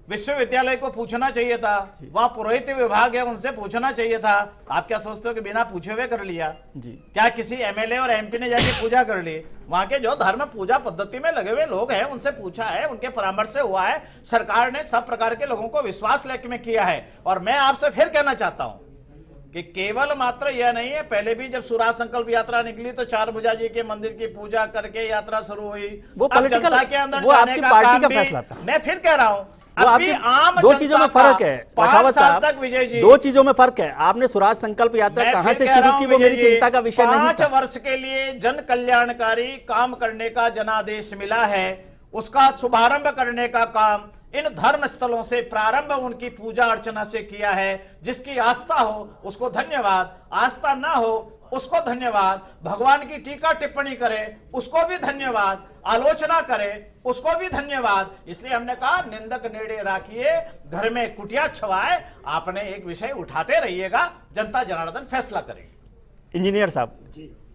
[SPEAKER 5] विश्वविद्यालय को पूछना चाहिए था, वहां पुरोहित विभाग है, उनसे पूछना चाहिए था। आप क्या सोचते हो कि बिना पूछे हुए कर लिया?
[SPEAKER 1] जी,
[SPEAKER 5] क्या किसी एमएलए और एमपी ने जाके पूजा कर ली? वहां के जो धर्म पूजा पद्धति में लगे हुए लोग हैं उनसे पूछा है, उनके परामर्श से हुआ है। सरकार ने सब प्रकार के लोगों को विश्वास लेके में किया है। और मैं आपसे फिर कहना चाहता हूं कि केवल मात्र यह नहीं है, पहले भी जब सुराज संकल्प यात्रा निकली तो चार भुजा जी के मंदिर की पूजा करके यात्रा शुरू हुई।
[SPEAKER 1] वो
[SPEAKER 5] अब
[SPEAKER 1] पॉलिटिकल,
[SPEAKER 5] जनता के अंदर
[SPEAKER 1] वो
[SPEAKER 5] जाने
[SPEAKER 1] आपकी
[SPEAKER 5] का
[SPEAKER 1] पार्टी
[SPEAKER 5] काम
[SPEAKER 1] का
[SPEAKER 5] भी-
[SPEAKER 1] फैसला था।
[SPEAKER 5] मैं फिर कह रहा हूं,
[SPEAKER 1] वो
[SPEAKER 5] अभी
[SPEAKER 1] आपकी
[SPEAKER 5] आम
[SPEAKER 1] दो चीजों में
[SPEAKER 5] जनता
[SPEAKER 1] फर्क
[SPEAKER 5] का
[SPEAKER 1] है
[SPEAKER 5] 5
[SPEAKER 1] लखावत
[SPEAKER 5] साल
[SPEAKER 1] साहब,
[SPEAKER 5] तक विजय जी,
[SPEAKER 1] दो चीजों में फर्क है। आपने स्वराज संकल्प यात्रा
[SPEAKER 5] मैं
[SPEAKER 1] कहां
[SPEAKER 5] फिर
[SPEAKER 1] से
[SPEAKER 5] कह
[SPEAKER 1] शुरू
[SPEAKER 5] रहा
[SPEAKER 1] की
[SPEAKER 5] हूं
[SPEAKER 1] वो मेरी
[SPEAKER 5] विजय जी,
[SPEAKER 1] चिंता का विषय नहीं
[SPEAKER 5] 5
[SPEAKER 1] था।
[SPEAKER 5] वर्ष के लिए जन कल्याणकारी काम करने का जनादेश मिला है, उसका शुभारंभ करने का काम इन धर्म स्थलों से प्रारंभ उनकी पूजा अर्चना से किया है। जिसकी आस्था हो उसको धन्यवाद, आस्था ना हो उसको धन्यवाद, भगवान की टीका टिप्पणी करे उसको भी धन्यवाद, आलोचना करे उसको भी धन्यवाद। इसलिए हमने कहा निंदक नेड़े राखिए, घर में कुटिया छवाए। आपने एक विषय उठाते रहिएगा, जनता जनार्दन फैसला करेगी।
[SPEAKER 1] इंजीनियर साहब,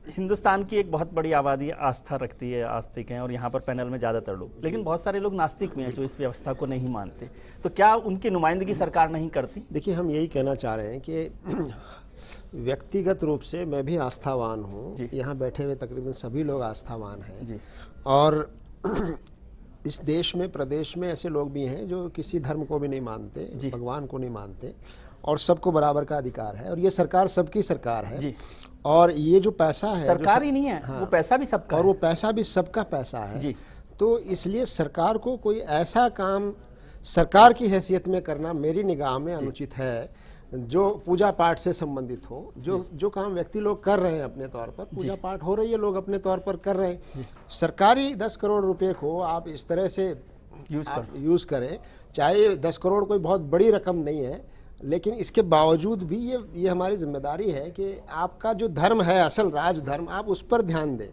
[SPEAKER 1] हिंदुस्तान की एक बहुत बड़ी आबादी आस्था रखती है, आस्तिक हैं, और यहाँ पर पैनल में ज़्यादातर लोग, लेकिन बहुत सारे लोग नास्तिक भी हैं जो इस व्यवस्था को नहीं मानते। तो क्या उनकी नुमाइंदगी सरकार नहीं करती?
[SPEAKER 7] देखिए, हम यही कहना चाह रहे हैं कि व्यक्तिगत रूप से मैं भी आस्थावान हूँ, यहाँ बैठे हुए तकरीबन सभी लोग आस्थावान हैं, और इस देश में, प्रदेश में ऐसे लोग भी हैं जो किसी धर्म को भी नहीं मानते, भगवान को नहीं मानते, और सबको बराबर का अधिकार है। और ये सरकार सबकी सरकार है, और ये जो पैसा है,
[SPEAKER 1] सरकार ही नहीं है, वो पैसा भी सबका,
[SPEAKER 7] और वो पैसा भी सबका पैसा है। तो इसलिए सरकार को कोई ऐसा काम सरकार की हैसियत में करना मेरी निगाह में अनुचित है जो पूजा पाठ से संबंधित हो। जो काम व्यक्ति लोग कर रहे हैं अपने तौर पर, पूजा पाठ हो रही है, लोग अपने तौर पर कर रहे हैं। सरकारी 10 करोड़ रुपए को आप इस तरह से यूज़ करें, चाहे 10 करोड़ कोई बहुत बड़ी रकम नहीं है, लेकिन इसके बावजूद भी ये हमारी जिम्मेदारी है कि आपका जो धर्म है, असल राज धर्म, आप उस पर ध्यान दें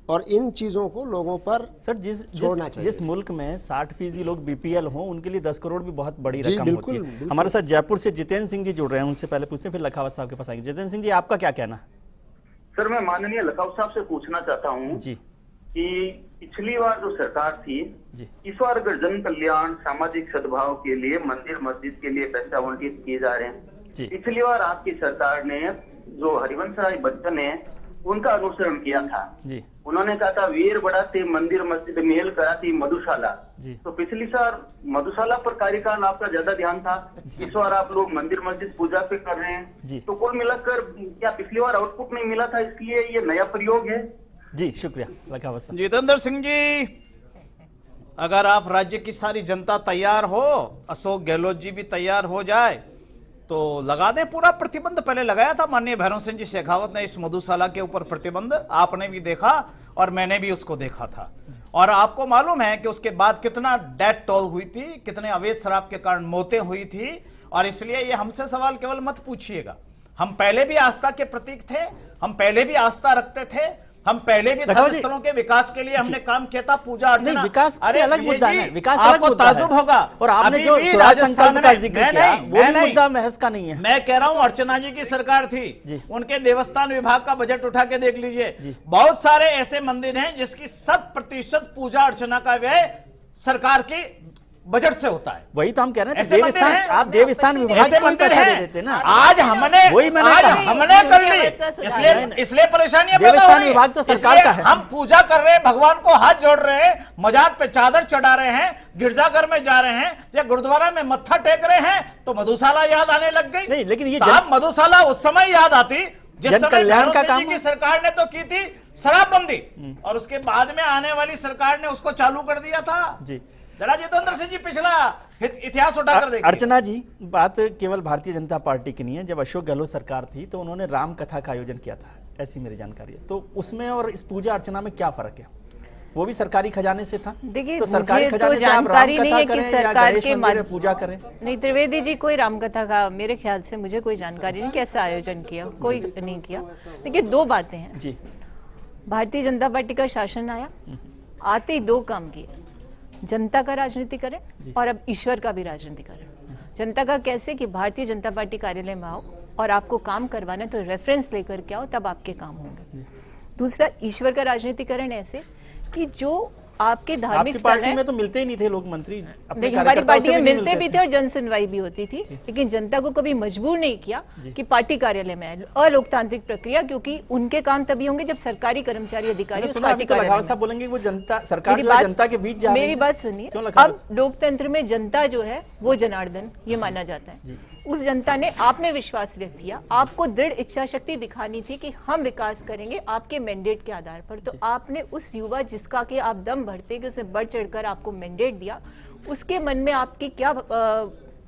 [SPEAKER 7] और इन चीज़ों को लोगों पर
[SPEAKER 1] सर
[SPEAKER 7] छोड़ना चाहिए।
[SPEAKER 1] जिस मुल्क में 60% लोग बीपीएल हों, उनके लिए 10 करोड़ भी बहुत बड़ी रकम
[SPEAKER 7] बिल्कुल,
[SPEAKER 1] होती है।
[SPEAKER 7] बिल्कुल।
[SPEAKER 1] हमारे साथ जयपुर से जितेंद्र सिंह जी जुड़ रहे हैं, उनसे पहले पूछते हैं, फिर लखावत साहब के पास आएंगे। जितेंद्र सिंह जी, आपका क्या कहना है?
[SPEAKER 10] सर, मैं माननीय लखावत साहब से पूछना चाहता हूँ
[SPEAKER 1] जी
[SPEAKER 10] कि पिछली बार जो सरकार थी, इस बार अगर जन कल्याण, सामाजिक सद्भाव के लिए, मंदिर मस्जिद के लिए पैसे आवंटित किए जा रहे हैं। पिछली बार आपकी सरकार ने, जो हरिवंश राय बच्चन है, उनका अनुसरण किया था। उन्होंने कहा था वीर बढ़ाते मंदिर मस्जिद मेल कराती मधुशाला। तो पिछली साल मधुशाला पर कार्यकाल आपका ज्यादा ध्यान था, इस बार आप लोग मंदिर मस्जिद पूजा पे कर रहे हैं। तो कुल मिलाकर क्या पिछली बार आउटपुट नहीं मिला था, इसलिए ये नया प्रयोग है?
[SPEAKER 1] जी शुक्रिया लखावत साहब।
[SPEAKER 5] जितेंद्र सिंह जी, अगर आप राज्य की सारी जनता तैयार हो, अशोक गहलोत जी भी तैयार हो जाए, तो लगा दें पूरा प्रतिबंध। पहले लगाया था माननीय भैरव सिंह जी शेखावत ने इस मधुशाला के ऊपर प्रतिबंध, आपने भी देखा और मैंने भी उसको देखा था। और आपको मालूम है कि उसके बाद कितना डेथ टोल हुई थी, कितने अवैध शराब के कारण मौतें हुई थी। और इसलिए ये हमसे सवाल केवल मत पूछिएगा, हम पहले भी आस्था के प्रतीक थे, हम पहले भी आस्था रखते थे, हम पहले भी
[SPEAKER 1] लखनऊ
[SPEAKER 5] धर्म
[SPEAKER 1] जी-
[SPEAKER 5] स्थलों के विकास के लिए हमने काम किया था, पूजा
[SPEAKER 1] नहीं,
[SPEAKER 5] अर्चना।
[SPEAKER 1] विकास
[SPEAKER 5] अरे
[SPEAKER 1] अलग
[SPEAKER 5] विजय
[SPEAKER 1] मुद्दा
[SPEAKER 5] जी,
[SPEAKER 1] है, विकास अलग
[SPEAKER 5] आपको
[SPEAKER 1] मुद्दा है।
[SPEAKER 5] ताज्जुब होगा।
[SPEAKER 1] और आपने
[SPEAKER 5] अभी
[SPEAKER 1] जो
[SPEAKER 5] भी
[SPEAKER 1] स्वराज
[SPEAKER 5] राजस्थान
[SPEAKER 1] संकल्प का
[SPEAKER 5] में-
[SPEAKER 1] जिक्र
[SPEAKER 5] मैं
[SPEAKER 1] किया,
[SPEAKER 5] नहीं,
[SPEAKER 1] वो
[SPEAKER 5] मैं
[SPEAKER 1] भी
[SPEAKER 5] नहीं।
[SPEAKER 1] मुद्दा महज का नहीं है।
[SPEAKER 5] मैं कह रहा हूं अर्चना जी की सरकार थी,
[SPEAKER 1] जी।
[SPEAKER 5] उनके देवस्थान विभाग का बजट उठा के देख
[SPEAKER 1] जी।
[SPEAKER 5] लीजिए, बहुत सारे ऐसे मंदिर हैं जिसकी 100% पूजा अर्चना का व्यय सरकार की बजट से होता है।
[SPEAKER 1] वही तो हम कह रहे हैं,
[SPEAKER 5] ऐसे मंदिर हैं।
[SPEAKER 1] आप देवस्थान विभाग
[SPEAKER 5] ऐसे
[SPEAKER 1] को
[SPEAKER 5] मंदिर
[SPEAKER 1] पैसा दे
[SPEAKER 5] हैं।
[SPEAKER 1] देते ना।
[SPEAKER 5] आज हमने
[SPEAKER 1] वही मैंने
[SPEAKER 5] आज
[SPEAKER 1] कहा।
[SPEAKER 5] हमने कर ली,
[SPEAKER 6] अवस्था सुधार
[SPEAKER 5] इसलिए
[SPEAKER 1] नहीं, नहीं।
[SPEAKER 5] इसलिए परेशानियां पैदा हो
[SPEAKER 1] देवस्थान
[SPEAKER 5] रही हैं।
[SPEAKER 1] विभाग तो सरकार
[SPEAKER 5] इसलिए
[SPEAKER 1] का है।
[SPEAKER 5] हम पूजा कर रहे हैं, भगवान को हाथ जोड़ रहे हैं, मजार पे चादर चढ़ा रहे हैं, गिरजाघर में जा रहे हैं या गुरुद्वारा में मत्था टेक रहे हैं, तो मधुशाला याद आने लग गई।
[SPEAKER 1] नहीं, लेकिन ये
[SPEAKER 5] साहब मधुशाला उस समय याद आती जिस
[SPEAKER 1] जन
[SPEAKER 5] समय
[SPEAKER 1] कल्याण का
[SPEAKER 5] भरोसे
[SPEAKER 1] काम
[SPEAKER 5] जी की सरकार ने तो की थी शराबबंदी, और उसके बाद में आने वाली सरकार ने उसको चालू कर दिया था।
[SPEAKER 1] जी।
[SPEAKER 5] जरा जितेंद्र सिंह जी पिछला इतिहास उठाकर देखिए।
[SPEAKER 1] अर्चना जी, बात केवल भारतीय जनता पार्टी की नहीं है। जब अशोक गहलोत सरकार थी तो उन्होंने राम कथा का आयोजन किया था, ऐसी मेरी जानकारी है। तो उसमें और इस पूजा अर्चना में क्या फर्क है? वो भी सरकारी खजाने से था।
[SPEAKER 6] देखिए,
[SPEAKER 1] तो सरकारी
[SPEAKER 6] मुझे तो
[SPEAKER 1] खजाने से आप
[SPEAKER 6] जानकारी
[SPEAKER 1] राम
[SPEAKER 6] नहीं
[SPEAKER 1] कथा
[SPEAKER 6] है कि
[SPEAKER 1] करें या
[SPEAKER 6] सरकार
[SPEAKER 1] गणेश
[SPEAKER 6] के
[SPEAKER 1] मंदिर में पूजा करें।
[SPEAKER 6] नहीं, त्रिवेदी जी, कोई रामकथा का मेरे ख्याल से मुझे कोई जानकारी नहीं, कैसा आयोजन किया, कोई नहीं किया। देखिए, दो बातें हैं
[SPEAKER 1] जी।
[SPEAKER 6] भारतीय जनता पार्टी का शासन आया, आते ही दो काम किए, जनता का राजनीतिकरण और अब ईश्वर का भी राजनीतिकरण। जनता का कैसे कि भारतीय जनता पार्टी कार्यालय में आओ और आपको काम करवाना है तो रेफरेंस लेकर के आओ, तब आपके काम होंगे। दूसरा, ईश्वर का राजनीतिकरण ऐसे कि जो आपके धार्मिक
[SPEAKER 1] आपकी
[SPEAKER 6] स्थल
[SPEAKER 1] पार्टी
[SPEAKER 6] है,
[SPEAKER 1] में तो मिलते ही नहीं थे लोग मंत्री, अपने
[SPEAKER 6] लेकिन हमारी
[SPEAKER 1] कार्यकर्ताओं
[SPEAKER 6] पार्टी
[SPEAKER 1] से
[SPEAKER 6] में
[SPEAKER 1] नहीं
[SPEAKER 6] मिलते भी थे और जन सुनवाई भी होती थी, लेकिन जनता को कभी मजबूर नहीं किया कि पार्टी कार्यालय में आए। अलोकतांत्रिक प्रक्रिया, क्योंकि उनके काम तभी होंगे जब सरकारी कर्मचारी अधिकारी
[SPEAKER 1] मैंने
[SPEAKER 6] उस
[SPEAKER 1] सुना
[SPEAKER 6] पार्टी
[SPEAKER 1] अभी तो
[SPEAKER 6] कार्यालय
[SPEAKER 1] लखावत
[SPEAKER 6] में।
[SPEAKER 1] साहब बोलेंगे वो जनता, सरकार
[SPEAKER 6] मेरी
[SPEAKER 1] जो है
[SPEAKER 6] बात-
[SPEAKER 1] जनता के बीच जा रही
[SPEAKER 6] मेरी
[SPEAKER 1] है।
[SPEAKER 6] बात सुनिए,
[SPEAKER 1] क्यों लखावत
[SPEAKER 6] अब लोकतंत्र में जनता जो है वो जनार्दन ये माना जाता है। उस जनता ने आप में विश्वास व्यक्त किया, आपको दृढ़ इच्छा शक्ति दिखानी थी कि हम विकास करेंगे आपके मैंडेट के आधार पर। तो आपने उस युवा जिसका कि आप दम भरते कि उसे बढ़ चढ़कर आपको मैंडेट दिया, उसके मन में आपकी क्या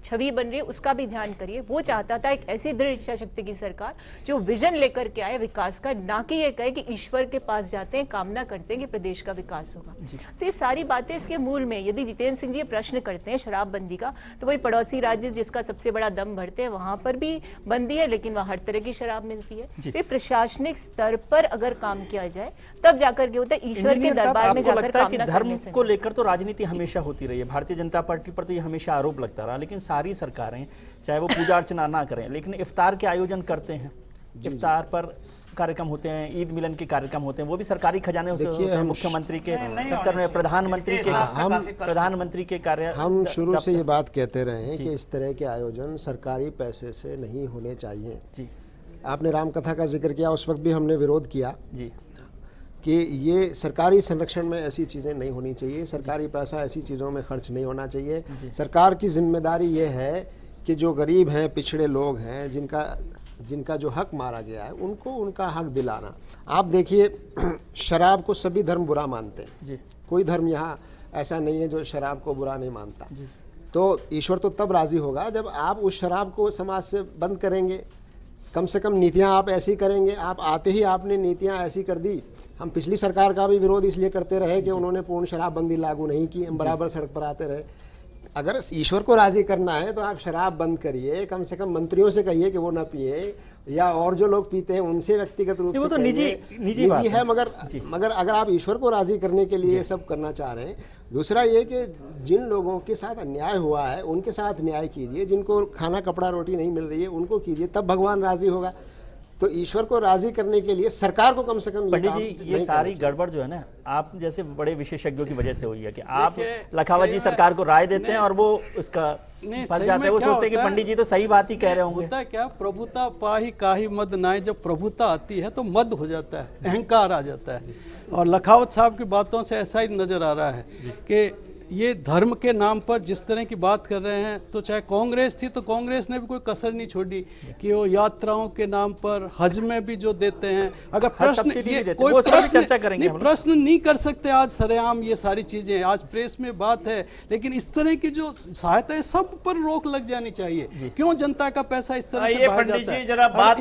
[SPEAKER 6] छवि बन रही है उसका भी ध्यान करिए। वो चाहता था एक ऐसी दृढ़ इच्छा शक्ति की सरकार जो विजन लेकर के आए विकास का, ना कि ये कहे कि ईश्वर के पास जाते हैं, कामना करते हैं कि प्रदेश का विकास होगा। तो ये सारी बातें इसके मूल में, यदि जितेंद्र सिंह जी ये प्रश्न करते हैं शराबबंदी का, तो वही पड़ोसी राज्य जिसका सबसे बड़ा दम भरते हैं वहां पर भी बंदी है, लेकिन वहां हर तरह की शराब मिलती है। तो प्रशासनिक स्तर पर अगर काम किया जाए तब जाकर के होता है, ईश्वर के
[SPEAKER 1] इंजीनियर साहब,
[SPEAKER 6] दरबार में
[SPEAKER 1] आपको
[SPEAKER 6] जाकर
[SPEAKER 1] लगता है कि
[SPEAKER 6] कामना
[SPEAKER 1] धर्म
[SPEAKER 6] करने से
[SPEAKER 1] को लेकर तो राजनीति हमेशा होती रही है, भारतीय जनता पार्टी पर तो ये हमेशा आरोप लगता रहा, लेकिन सारी सरकारें चाहे वो पूजा अर्चना ना करें लेकिन इफ्तार के आयोजन करते हैं, इफ्तार पर कार्यक्रम होते हैं, ईद मिलन के कार्यक्रम होते हैं, वो भी सरकारी खजाने से होते हैं, मुख्यमंत्री के दफ्तर में, प्रधानमंत्री के कार्य।
[SPEAKER 7] हम शुरू से ये बात कहते रहे हैं कि इस तरह के आयोजन सरकारी पैसे से नहीं होने चाहिए।
[SPEAKER 1] जी।
[SPEAKER 7] आपने रामकथा का जिक्र किया, उस वक्त भी हमने विरोध किया
[SPEAKER 1] जी
[SPEAKER 7] कि ये सरकारी संरक्षण में ऐसी चीज़ें नहीं होनी चाहिए, सरकारी पैसा ऐसी चीज़ों में खर्च नहीं होना चाहिए। सरकार की जिम्मेदारी ये है कि जो गरीब हैं, पिछड़े लोग हैं, जिनका जो हक मारा गया है, उनको उनका हक दिलाना। आप देखिए, शराब को सभी धर्म बुरा मानते हैं
[SPEAKER 1] जी।
[SPEAKER 7] कोई धर्म यहाँ ऐसा नहीं है जो शराब को बुरा नहीं मानता। तो ईश्वर तो तब राज़ी होगा जब आप उस शराब को समाज से बंद करेंगे, कम से कम नीतियाँ आप ऐसी करेंगे। आप आते ही आपने नीतियाँ ऐसी कर दी। हम पिछली सरकार का भी विरोध इसलिए करते रहे कि उन्होंने पूर्ण शराबबंदी लागू नहीं की, हम बराबर सड़क पर आते रहे। अगर ईश्वर को राजी करना है तो आप शराब बंद करिए, कम से कम मंत्रियों से कहिए कि वो ना पिए, या और जो लोग पीते हैं उनसे व्यक्तिगत रूप से
[SPEAKER 1] तो निजी
[SPEAKER 7] है। मगर अगर आप ईश्वर को राजी करने के लिए सब करना चाह रहे हैं। दूसरा ये कि जिन लोगों के साथ अन्याय हुआ है उनके साथ न्याय कीजिए, जिनको खाना कपड़ा रोटी नहीं मिल रही है उनको कीजिए, तब भगवान राजी होगा। तो ईश्वर को राजी करने के लिए सरकार को कम से कम
[SPEAKER 1] पंडित जी, ये सारी गड़बड़ जो है ना, आप जैसे बड़े विशेषज्ञों की वजह से हुई है कि आप लखावत जी सरकार को राय देते हैं और वो उसका फंस जाते हैं, वो सोचते हैं कि पंडित जी तो सही बात ही कह रहे होंगे।
[SPEAKER 8] होता क्या, प्रभुता पाही काहि मद नाय, जब प्रभुता आती है तो मद हो जाता है, अहंकार आ जाता है। और लखावत साहब की बातों से ऐसा ही नजर आ रहा है कि ये धर्म के नाम पर जिस तरह की बात कर रहे हैं, तो चाहे कांग्रेस थी तो कांग्रेस ने भी कोई कसर नहीं छोड़ी कि वो यात्राओं के नाम पर हज में भी जो देते हैं, अगर प्रश्न ये कोई प्रश्न नहीं कर सकते आज सरेआम ये सारी चीजें, आज प्रेस में बात है, लेकिन इस तरह की जो सहायता है सब पर रोक लग जानी चाहिए। क्यों जनता का पैसा इस तरह से बहाया जाता है?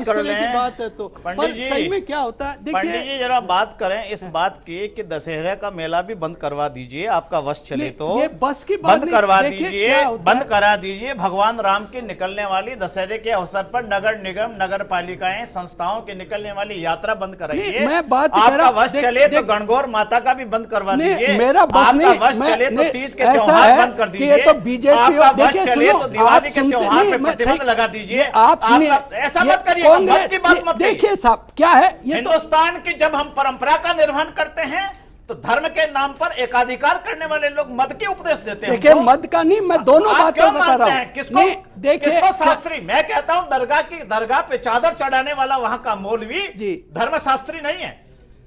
[SPEAKER 8] इस तरह की बात है तो पर सही में क्या होता है,
[SPEAKER 5] देखिए जरा बात करें इस बात की कि दशहरा का मेला भी बंद करवा दीजिए, आपका वश चले तो
[SPEAKER 8] ये बस की बात
[SPEAKER 5] बंद
[SPEAKER 8] नहीं,
[SPEAKER 5] करवा
[SPEAKER 8] देखिए
[SPEAKER 5] दीजिए,
[SPEAKER 8] क्या होता
[SPEAKER 5] बंद
[SPEAKER 8] है।
[SPEAKER 5] करा दीजिए। भगवान राम की निकलने वाली दशहरे के अवसर पर नगर निगम, नगर पालिकाएं, संस्थाओं की निकलने वाली यात्रा बंद कराइए।
[SPEAKER 8] नहीं, मैं बात कर रहा
[SPEAKER 5] आपका
[SPEAKER 8] हूं,
[SPEAKER 5] वश चले तो गणगौर माता का भी बंद करवा
[SPEAKER 8] नहीं,
[SPEAKER 5] दीजिए।
[SPEAKER 8] मेरा बस
[SPEAKER 5] आपका
[SPEAKER 8] नहीं,
[SPEAKER 5] वश
[SPEAKER 8] मैं-
[SPEAKER 5] चले तो
[SPEAKER 8] नहीं,
[SPEAKER 5] तीज के
[SPEAKER 8] ऐसा
[SPEAKER 5] त्योहार
[SPEAKER 8] है
[SPEAKER 5] बंद कर
[SPEAKER 8] कि
[SPEAKER 5] दीजिए।
[SPEAKER 8] ये तो बीजेपी
[SPEAKER 5] आपका वश
[SPEAKER 8] देखिए,
[SPEAKER 5] चले
[SPEAKER 8] सुनो,
[SPEAKER 5] तो दिवाली
[SPEAKER 8] आप
[SPEAKER 5] के
[SPEAKER 8] सुनते
[SPEAKER 5] त्योहार
[SPEAKER 8] नहीं,
[SPEAKER 5] पे
[SPEAKER 8] मैं
[SPEAKER 5] प्रतिबंध
[SPEAKER 8] सही-
[SPEAKER 5] लगा दीजिए।
[SPEAKER 8] आप सुनिए,
[SPEAKER 5] ऐसा
[SPEAKER 8] ये
[SPEAKER 5] मत करिएगा, मत
[SPEAKER 8] कांग्रेस-
[SPEAKER 5] की बात मत करिए।
[SPEAKER 8] देखिए साहब क्या है ये तो
[SPEAKER 5] हिंदुस्तान की जब हम परंपरा का निर्वहन करते हैं तो धर्म के नाम पर एकाधिकार करने वाले लोग मत के उपदेश देते हैं।
[SPEAKER 8] देखिए मत का नहीं, मैं दोनों
[SPEAKER 5] आप
[SPEAKER 8] बातें
[SPEAKER 5] क्यों
[SPEAKER 8] बता
[SPEAKER 5] मानते
[SPEAKER 8] रहा
[SPEAKER 5] हैं?
[SPEAKER 8] हूँ।
[SPEAKER 5] किसको
[SPEAKER 8] नहीं, देखिए
[SPEAKER 5] किसको शास्त्री? मैं कहता हूं दरगाह पे चादर चढ़ाने वाला वहां का मौलवी धर्म शास्त्री नहीं है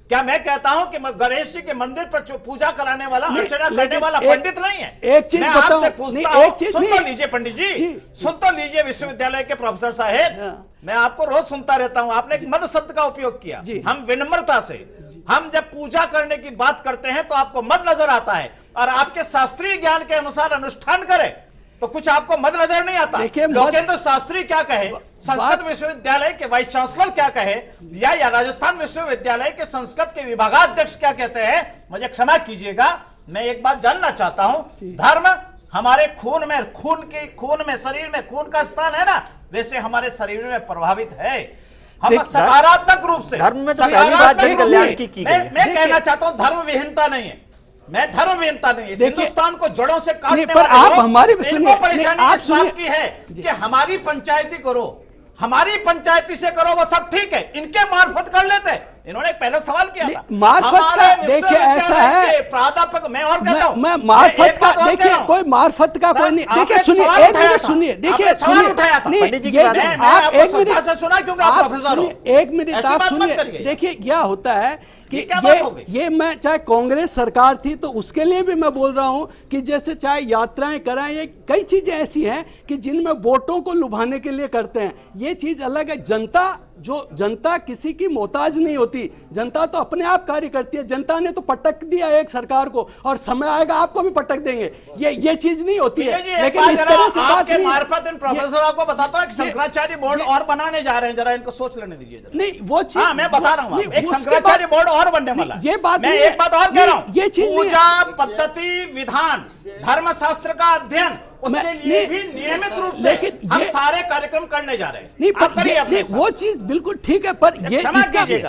[SPEAKER 5] क्या? मैं कहता हूं कि गणेश जी के मंदिर पर पूजा कराने वाला, अर्चना करने वाला पंडित नहीं है।
[SPEAKER 8] एक चीज
[SPEAKER 5] मैं
[SPEAKER 8] बताऊं,
[SPEAKER 5] आपसे पूछता
[SPEAKER 8] नहीं,
[SPEAKER 5] हूं,
[SPEAKER 8] एक चीज
[SPEAKER 5] सुन
[SPEAKER 8] नहीं,
[SPEAKER 5] तो लीजिए पंडित जी, सुन तो लीजिए विश्वविद्यालय के प्रोफेसर साहेब, मैं आपको रोज सुनता रहता हूं। आपने एक मद शब्द का उपयोग किया। हम विनम्रता से, हम जब पूजा करने की बात करते हैं तो आपको मद नजर आता है, और आपके शास्त्रीय ज्ञान के अनुसार अनुष्ठान करें तो कुछ आपको मद नजर नहीं आता। लोकेंद्र शास्त्री क्या कहे, संस्कृत विश्वविद्यालय के वाइस चांसलर क्या कहे, या राजस्थान विश्वविद्यालय के संस्कृत के विभागाध्यक्ष क्या कहते हैं, मुझे क्षमा कीजिएगा, मैं एक बात जानना चाहता हूं। धर्म हमारे खून में शरीर में खून का स्थान है ना, वैसे हमारे शरीर में प्रभावित है। हम सकारात्मक रूप से,
[SPEAKER 1] धर्म में तो पहली बात जन कल्याण की गई है।
[SPEAKER 5] मैं कहना चाहता हूं धर्म विहीनता नहीं है, मैं धर्म विहीनता नहीं है। हिंदुस्तान को जड़ों से काटने
[SPEAKER 8] पर आप हमारी
[SPEAKER 5] इनको परेशानी इस बात की है कि हमारी पंचायती करो, हमारी पंचायती से करो, वो सब ठीक है, इनके मार्फत कर लेते। इन्होंने पहले सवाल किया था
[SPEAKER 8] मार्फत का, देखिए ऐसा है
[SPEAKER 5] प्राध्यापक, मैं और कहता हूं,
[SPEAKER 8] मैं मार्फत का, देखिए कोई मार्फत का कोई नहीं। देखिए सुनिए, एक मिनट सुनिए, देखिए सुनिए, नहीं ये आप एक मिनट
[SPEAKER 5] से सुना क्योंकि आप प्रोफेसर हो,
[SPEAKER 8] एक मिनट आप सुनिए। देखिए क्या होता है कि ये मैं चाहे कांग्रेस सरकार थी तो उसके लिए भी मैं बोल रहा हूं कि जैसे चाहे यात्राएं कराएं, ये कई चीजें ऐसी हैं कि जिनमें वोटों को लुभाने के लिए करते हैं। ये चीज अलग है। जनता किसी की मोहताज नहीं होती, जनता तो अपने आप कार्य करती है। जनता ने तो पटक दिया एक सरकार को, और समय आएगा आपको भी पटक देंगे। ये चीज नहीं होती है। लेकिन इस तरह से बात
[SPEAKER 5] नहीं, मार्फत इन प्रोफेसर आपको बताता हूं, शंकराचार्य बोर्ड और बनाने जा रहे हैं, जरा इनको सोच लेने दीजिए।
[SPEAKER 8] नहीं वो चीज
[SPEAKER 5] मैं बता रहा हूं, एक शंकराचार्य बोर्ड और बनने वाला।
[SPEAKER 8] ये बात
[SPEAKER 5] मैं एक बात और कह रहा हूं,
[SPEAKER 8] ये चीज
[SPEAKER 5] पूजा पद्धति विधान धर्मशास्त्र का अध्ययन उसके लिए भी नियमित रूप से हम सारे कार्यक्रम करने जा रहे हैं।
[SPEAKER 8] नहीं वो चीज बिल्कुल ठीक है, पर ये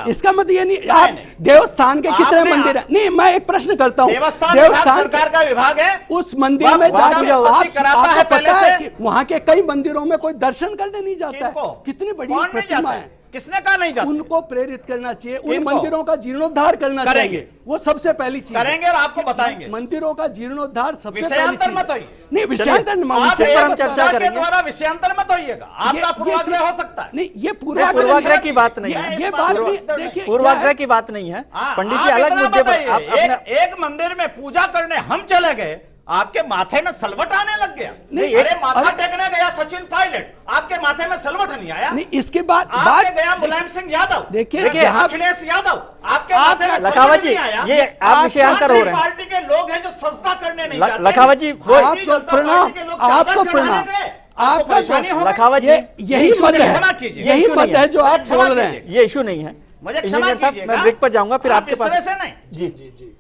[SPEAKER 8] इसका मतलब ये नहीं आप देवस्थान के कितने मंदिर है। नहीं मैं एक प्रश्न करता हूँ,
[SPEAKER 5] देवस्थान सरकार का विभाग है,
[SPEAKER 8] उस मंदिर में जाके आपको पता है कि वहाँ के कई मंदिरों में कोई दर्शन करने नहीं जाता है। कितनी बड़ी प्रतिमा है,
[SPEAKER 5] किसने कहा नहीं जाता?
[SPEAKER 8] उनको प्रेरित करना चाहिए, उन मंदिरों का जीर्णोद्धार करना चाहिए, वो सबसे पहली चीज
[SPEAKER 5] करेंगे और आपको बताएंगे।
[SPEAKER 8] मंदिरों का जीर्णोद्धार सबसे
[SPEAKER 5] विषयांतर मत होइए।
[SPEAKER 8] नहीं विषयांतर
[SPEAKER 5] हम चर्चा करेंगे, द्वारा विषयांतर मत होइएगा। आपका पूर्वाग्रह हो सकता है।
[SPEAKER 8] नहीं ये
[SPEAKER 1] पूर्वाग्रह की बात नहीं है,
[SPEAKER 8] ये बात देखिए
[SPEAKER 1] पूर्वाग्रह की बात नहीं है पंडित जी। अलग मुद्दे पर
[SPEAKER 5] एक मंदिर में पूजा करने हम चले गए, आपके माथे में सलवट आने लग गया।
[SPEAKER 8] नहीं
[SPEAKER 5] अरे माथा टेकने गया सचिन पायलट, आपके माथे में सलवट नहीं आया।
[SPEAKER 8] नहीं इसके बाद
[SPEAKER 5] आपके गया मुलायम सिंह यादव,
[SPEAKER 8] देखिए
[SPEAKER 5] अखिलेश यादव, आपके माथे में
[SPEAKER 1] लखावत जी ये आप विषयांतर हो रहे हैं।
[SPEAKER 5] पार्टी के लोग हैं जो सजदा करने नहीं जाते।
[SPEAKER 1] लखावत जी
[SPEAKER 8] आपको प्रणाम, आपको प्रणाम, आपका
[SPEAKER 1] लखावत जी
[SPEAKER 8] यही मत है, यही मत है जो आप बोल रहे हैं।
[SPEAKER 1] ये इशू नहीं है।
[SPEAKER 5] मुझे क्षमा कीजिएगा,
[SPEAKER 1] मैं ब्रेक पर जाऊंगा, फिर आपके पास
[SPEAKER 5] नहीं।
[SPEAKER 1] जी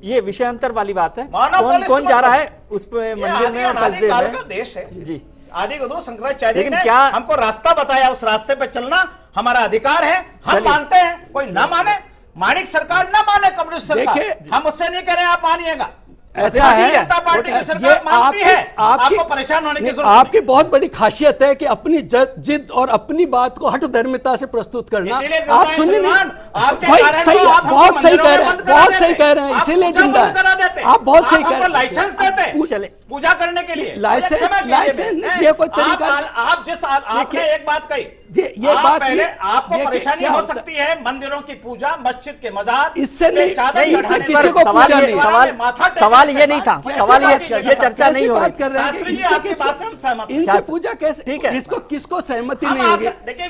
[SPEAKER 1] ये विषयांतर वाली बात है। कौन जा रहा है उस पे मंदिर में और सजदे में?
[SPEAKER 5] देश है
[SPEAKER 1] जी,
[SPEAKER 5] आदि गुरु शंकराचार्य ने क्या हमको रास्ता बताया, उस रास्ते पे चलना हमारा अधिकार है, हम मानते हैं। कोई ना माने, माणिक सरकार ना माने, कम्युनिस्ट सरकार, हम उससे नहीं कह रहे आप मानिएगा।
[SPEAKER 8] ऐसा है
[SPEAKER 5] जनता पार्टी की सरकार मानती है, आपको परेशान होने की जरूरत नहीं।
[SPEAKER 8] आपकी बहुत बड़ी खासियत है कि अपनी जिद और अपनी बात को हट धर्मिता से प्रस्तुत करना। आप सुनिए सही, बहुत सही कह रहे हैं, बहुत सही कह रहे हैं, इसीलिए जिंदा है। आप बहुत सही कह रहे हैं।
[SPEAKER 5] लाइसेंस देते पूजा करने के लिए,
[SPEAKER 8] लाइसेंस ये कोई तरीका?
[SPEAKER 5] आप जिस आपने एक बात कही,
[SPEAKER 8] ये बात
[SPEAKER 5] पहले आपको परेशानी हो सकती है मंदिरों की पूजा, मस्जिद के मजार,
[SPEAKER 8] इससे नहीं
[SPEAKER 1] किसी को पूजा नहीं। सवाल ये नहीं था, सवाल ये चर्चा नहीं हो रही।
[SPEAKER 8] इनसे पूजा कैसे, ठीक है, इसको किसको सहमति नहीं होगी?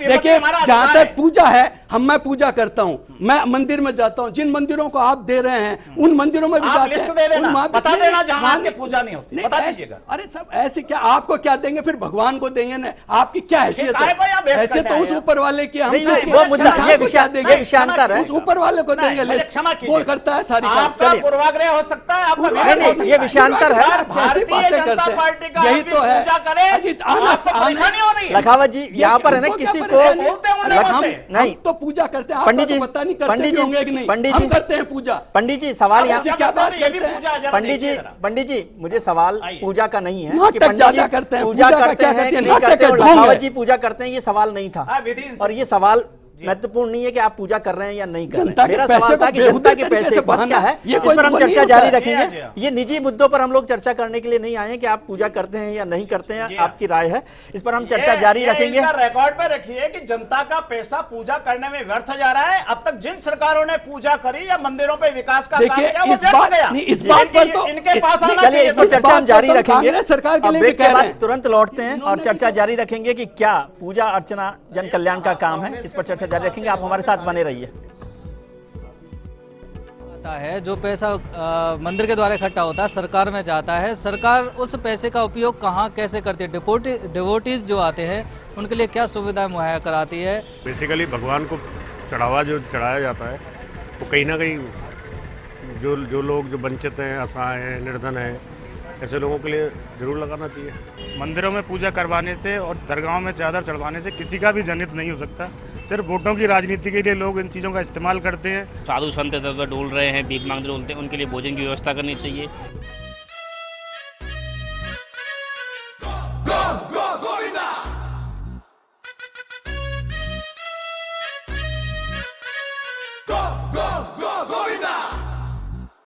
[SPEAKER 8] देखिए जहां तक पूजा है, मैं पूजा करता हूं, मैं मंदिर में जाता हूं, जिन मंदिरों को आप दे रहे हैं उन मंदिरों में भी जाते हैं।
[SPEAKER 5] दे देना,
[SPEAKER 4] उन माँ
[SPEAKER 5] बता
[SPEAKER 4] नहीं,
[SPEAKER 5] देना जहां
[SPEAKER 4] माँ
[SPEAKER 5] आपके
[SPEAKER 4] नहीं,
[SPEAKER 5] पूजा नहीं होती,
[SPEAKER 4] नहीं,
[SPEAKER 5] बता
[SPEAKER 4] ऐसे-
[SPEAKER 5] दीजिएगा।
[SPEAKER 4] अरे सब ऐसे क्या, आपको क्या देंगे फिर भगवान को देंगे ना, आपकी क्या हैसियत
[SPEAKER 5] काय को यहाँ
[SPEAKER 4] है?
[SPEAKER 5] बहस
[SPEAKER 4] हैसियत
[SPEAKER 5] करने
[SPEAKER 4] तो उस
[SPEAKER 5] आए
[SPEAKER 4] ऊपर वाले की, हम
[SPEAKER 1] नहीं,
[SPEAKER 4] तो
[SPEAKER 1] नहीं, वो मुद्दा,
[SPEAKER 4] किसान
[SPEAKER 1] ये
[SPEAKER 4] को
[SPEAKER 1] विषय-
[SPEAKER 4] क्या देंगे?
[SPEAKER 1] ये विषयांतर है।
[SPEAKER 4] उस ऊपर वाले को देंगे
[SPEAKER 5] नहीं,
[SPEAKER 4] लिस्ट,
[SPEAKER 5] क्षमा कीजिए।
[SPEAKER 4] वो करता है सारी
[SPEAKER 5] आपका
[SPEAKER 1] चलिए।
[SPEAKER 5] पूर्वाग्रह हो सकता है, आपका
[SPEAKER 4] पूर्वाग्रह
[SPEAKER 5] विरोध
[SPEAKER 1] नहीं,
[SPEAKER 5] हो
[SPEAKER 1] नहीं,
[SPEAKER 5] सकता
[SPEAKER 1] ये विषयांतर है।
[SPEAKER 5] यार, भारतीय
[SPEAKER 4] बातें
[SPEAKER 5] जनता
[SPEAKER 4] करते हैं।
[SPEAKER 5] पार्टी का
[SPEAKER 4] यही
[SPEAKER 5] आदमी
[SPEAKER 4] तो है।
[SPEAKER 5] पूजा करे,
[SPEAKER 4] अजीत, आना-
[SPEAKER 5] आपको
[SPEAKER 4] आना-
[SPEAKER 5] परेशानी हो रही है।
[SPEAKER 1] लखावत जी, यहाँ पर है ना,
[SPEAKER 4] उनको क्या
[SPEAKER 1] किसी को
[SPEAKER 4] परेशानी है?
[SPEAKER 5] बोलते हैं उन्हें
[SPEAKER 4] हम-
[SPEAKER 5] वैसे।
[SPEAKER 1] नहीं।
[SPEAKER 4] हम तो पूजा करते हैं,
[SPEAKER 1] पंडित
[SPEAKER 4] आपको
[SPEAKER 1] जी,
[SPEAKER 4] तो पता नहीं करते
[SPEAKER 1] पंडित
[SPEAKER 4] भी
[SPEAKER 1] जी,
[SPEAKER 4] होंगे कि नहीं,
[SPEAKER 1] पंडित
[SPEAKER 4] हम
[SPEAKER 1] जी,
[SPEAKER 4] करते हैं पूजा।
[SPEAKER 1] पंडित जी सवाल यहाँ
[SPEAKER 4] ऐसे क्या बात
[SPEAKER 5] ये भी
[SPEAKER 4] करते हैं?
[SPEAKER 5] पूजा है, जरा
[SPEAKER 1] पंडित जी,
[SPEAKER 5] देखिए जरा।
[SPEAKER 1] पंडित जी, मुझे सवाल
[SPEAKER 5] आइए।
[SPEAKER 1] पूजा का नहीं है
[SPEAKER 4] नाटक
[SPEAKER 1] कि पंडित
[SPEAKER 4] ज्यादा
[SPEAKER 1] जी
[SPEAKER 4] करते हैं,
[SPEAKER 1] पूजा
[SPEAKER 4] पूजा का
[SPEAKER 1] करते
[SPEAKER 4] क्या
[SPEAKER 1] हैं
[SPEAKER 4] करते
[SPEAKER 1] कि
[SPEAKER 4] हैं?
[SPEAKER 1] नहीं
[SPEAKER 4] नाटक
[SPEAKER 1] करते,
[SPEAKER 4] है,
[SPEAKER 1] और
[SPEAKER 4] ढोंग
[SPEAKER 1] लखावत
[SPEAKER 4] है।
[SPEAKER 1] जी पूजा करते हैं, ये सवाल नहीं था।
[SPEAKER 5] विधि इनसे-
[SPEAKER 1] और ये सवाल महत्वपूर्ण नहीं है कि आप पूजा कर रहे हैं या नहीं कर रहे
[SPEAKER 4] जनता
[SPEAKER 1] हैं।
[SPEAKER 4] के
[SPEAKER 1] मेरा
[SPEAKER 4] पैसे
[SPEAKER 1] सवाल
[SPEAKER 4] को
[SPEAKER 1] था कि
[SPEAKER 4] बेहुदे
[SPEAKER 1] जनता के
[SPEAKER 4] तरीके
[SPEAKER 1] पैसे
[SPEAKER 4] से
[SPEAKER 1] पर क्या
[SPEAKER 4] बहाना,
[SPEAKER 1] है,
[SPEAKER 4] ये
[SPEAKER 1] इस
[SPEAKER 4] कोई
[SPEAKER 1] पर हम
[SPEAKER 4] बनी
[SPEAKER 1] चर्चा
[SPEAKER 4] होता
[SPEAKER 1] जारी
[SPEAKER 4] है।
[SPEAKER 1] रखेंगे।
[SPEAKER 5] जी हाँ।
[SPEAKER 1] ये निजी मुद्दों पर हम लोग चर्चा करने के लिए नहीं आए हैं कि आप पूजा करते हैं या नहीं करते हैं, आपकी राय है, इस पर हम चर्चा जारी रखेंगे।
[SPEAKER 5] इनका रिकॉर्ड पे रखिए कि जनता का पैसा पूजा करने में व्यर्थ जा रहा है। अब तक जिन सरकारों ने पूजा करी या मंदिरों पे विकास का काम
[SPEAKER 4] देखिए,
[SPEAKER 5] किया, वो
[SPEAKER 4] इस
[SPEAKER 5] व्यर्थ
[SPEAKER 4] बात-
[SPEAKER 5] गया।
[SPEAKER 4] नहीं, इस बात पर तो-
[SPEAKER 5] इनके पास आना
[SPEAKER 1] चलिए,
[SPEAKER 5] चाहिए
[SPEAKER 1] इस पर
[SPEAKER 5] था।
[SPEAKER 1] चर्चा हम जारी
[SPEAKER 4] तो
[SPEAKER 1] रखेंगे।
[SPEAKER 4] कांग्रेस सरकार के
[SPEAKER 1] अब
[SPEAKER 4] लिए
[SPEAKER 1] ब्रेक
[SPEAKER 4] भी
[SPEAKER 1] के
[SPEAKER 4] कह
[SPEAKER 1] बाद
[SPEAKER 4] रहे हैं।
[SPEAKER 1] तुरंत लौटते हैं और चर्चा जारी रखेंगे कि क्या पूजा अर्चना जन कल्याण का काम है, इस पर चर्चा जारी रखेंगे। आप हमारे साथ बने रहिए।
[SPEAKER 11] आता है जो पैसा मंदिर के द्वारा इकट्ठा होता है, सरकार में जाता है, सरकार उस पैसे का उपयोग कहाँ कैसे करती है, डिवोटीज जो आते हैं उनके लिए क्या सुविधाएं मुहैया कराती है।
[SPEAKER 12] बेसिकली भगवान को चढ़ावा जो चढ़ाया जाता है वो कहीं ना कहीं जो लोग जो वंचित हैं, असहाय हैं, निर्धन हैं, ऐसे लोगों के लिए जरूर लगाना चाहिए।
[SPEAKER 13] मंदिरों में पूजा करवाने से और दरगाहों में चादर चढ़वाने से किसी का भी जनहित नहीं हो सकता। सिर्फ वोटों की राजनीति के लिए लोग इन चीज़ों का इस्तेमाल करते हैं।
[SPEAKER 14] साधु संत इधर उधर डोल रहे हैं, भीख मांगते डोलते हैं, उनके लिए भोजन की व्यवस्था करनी चाहिए।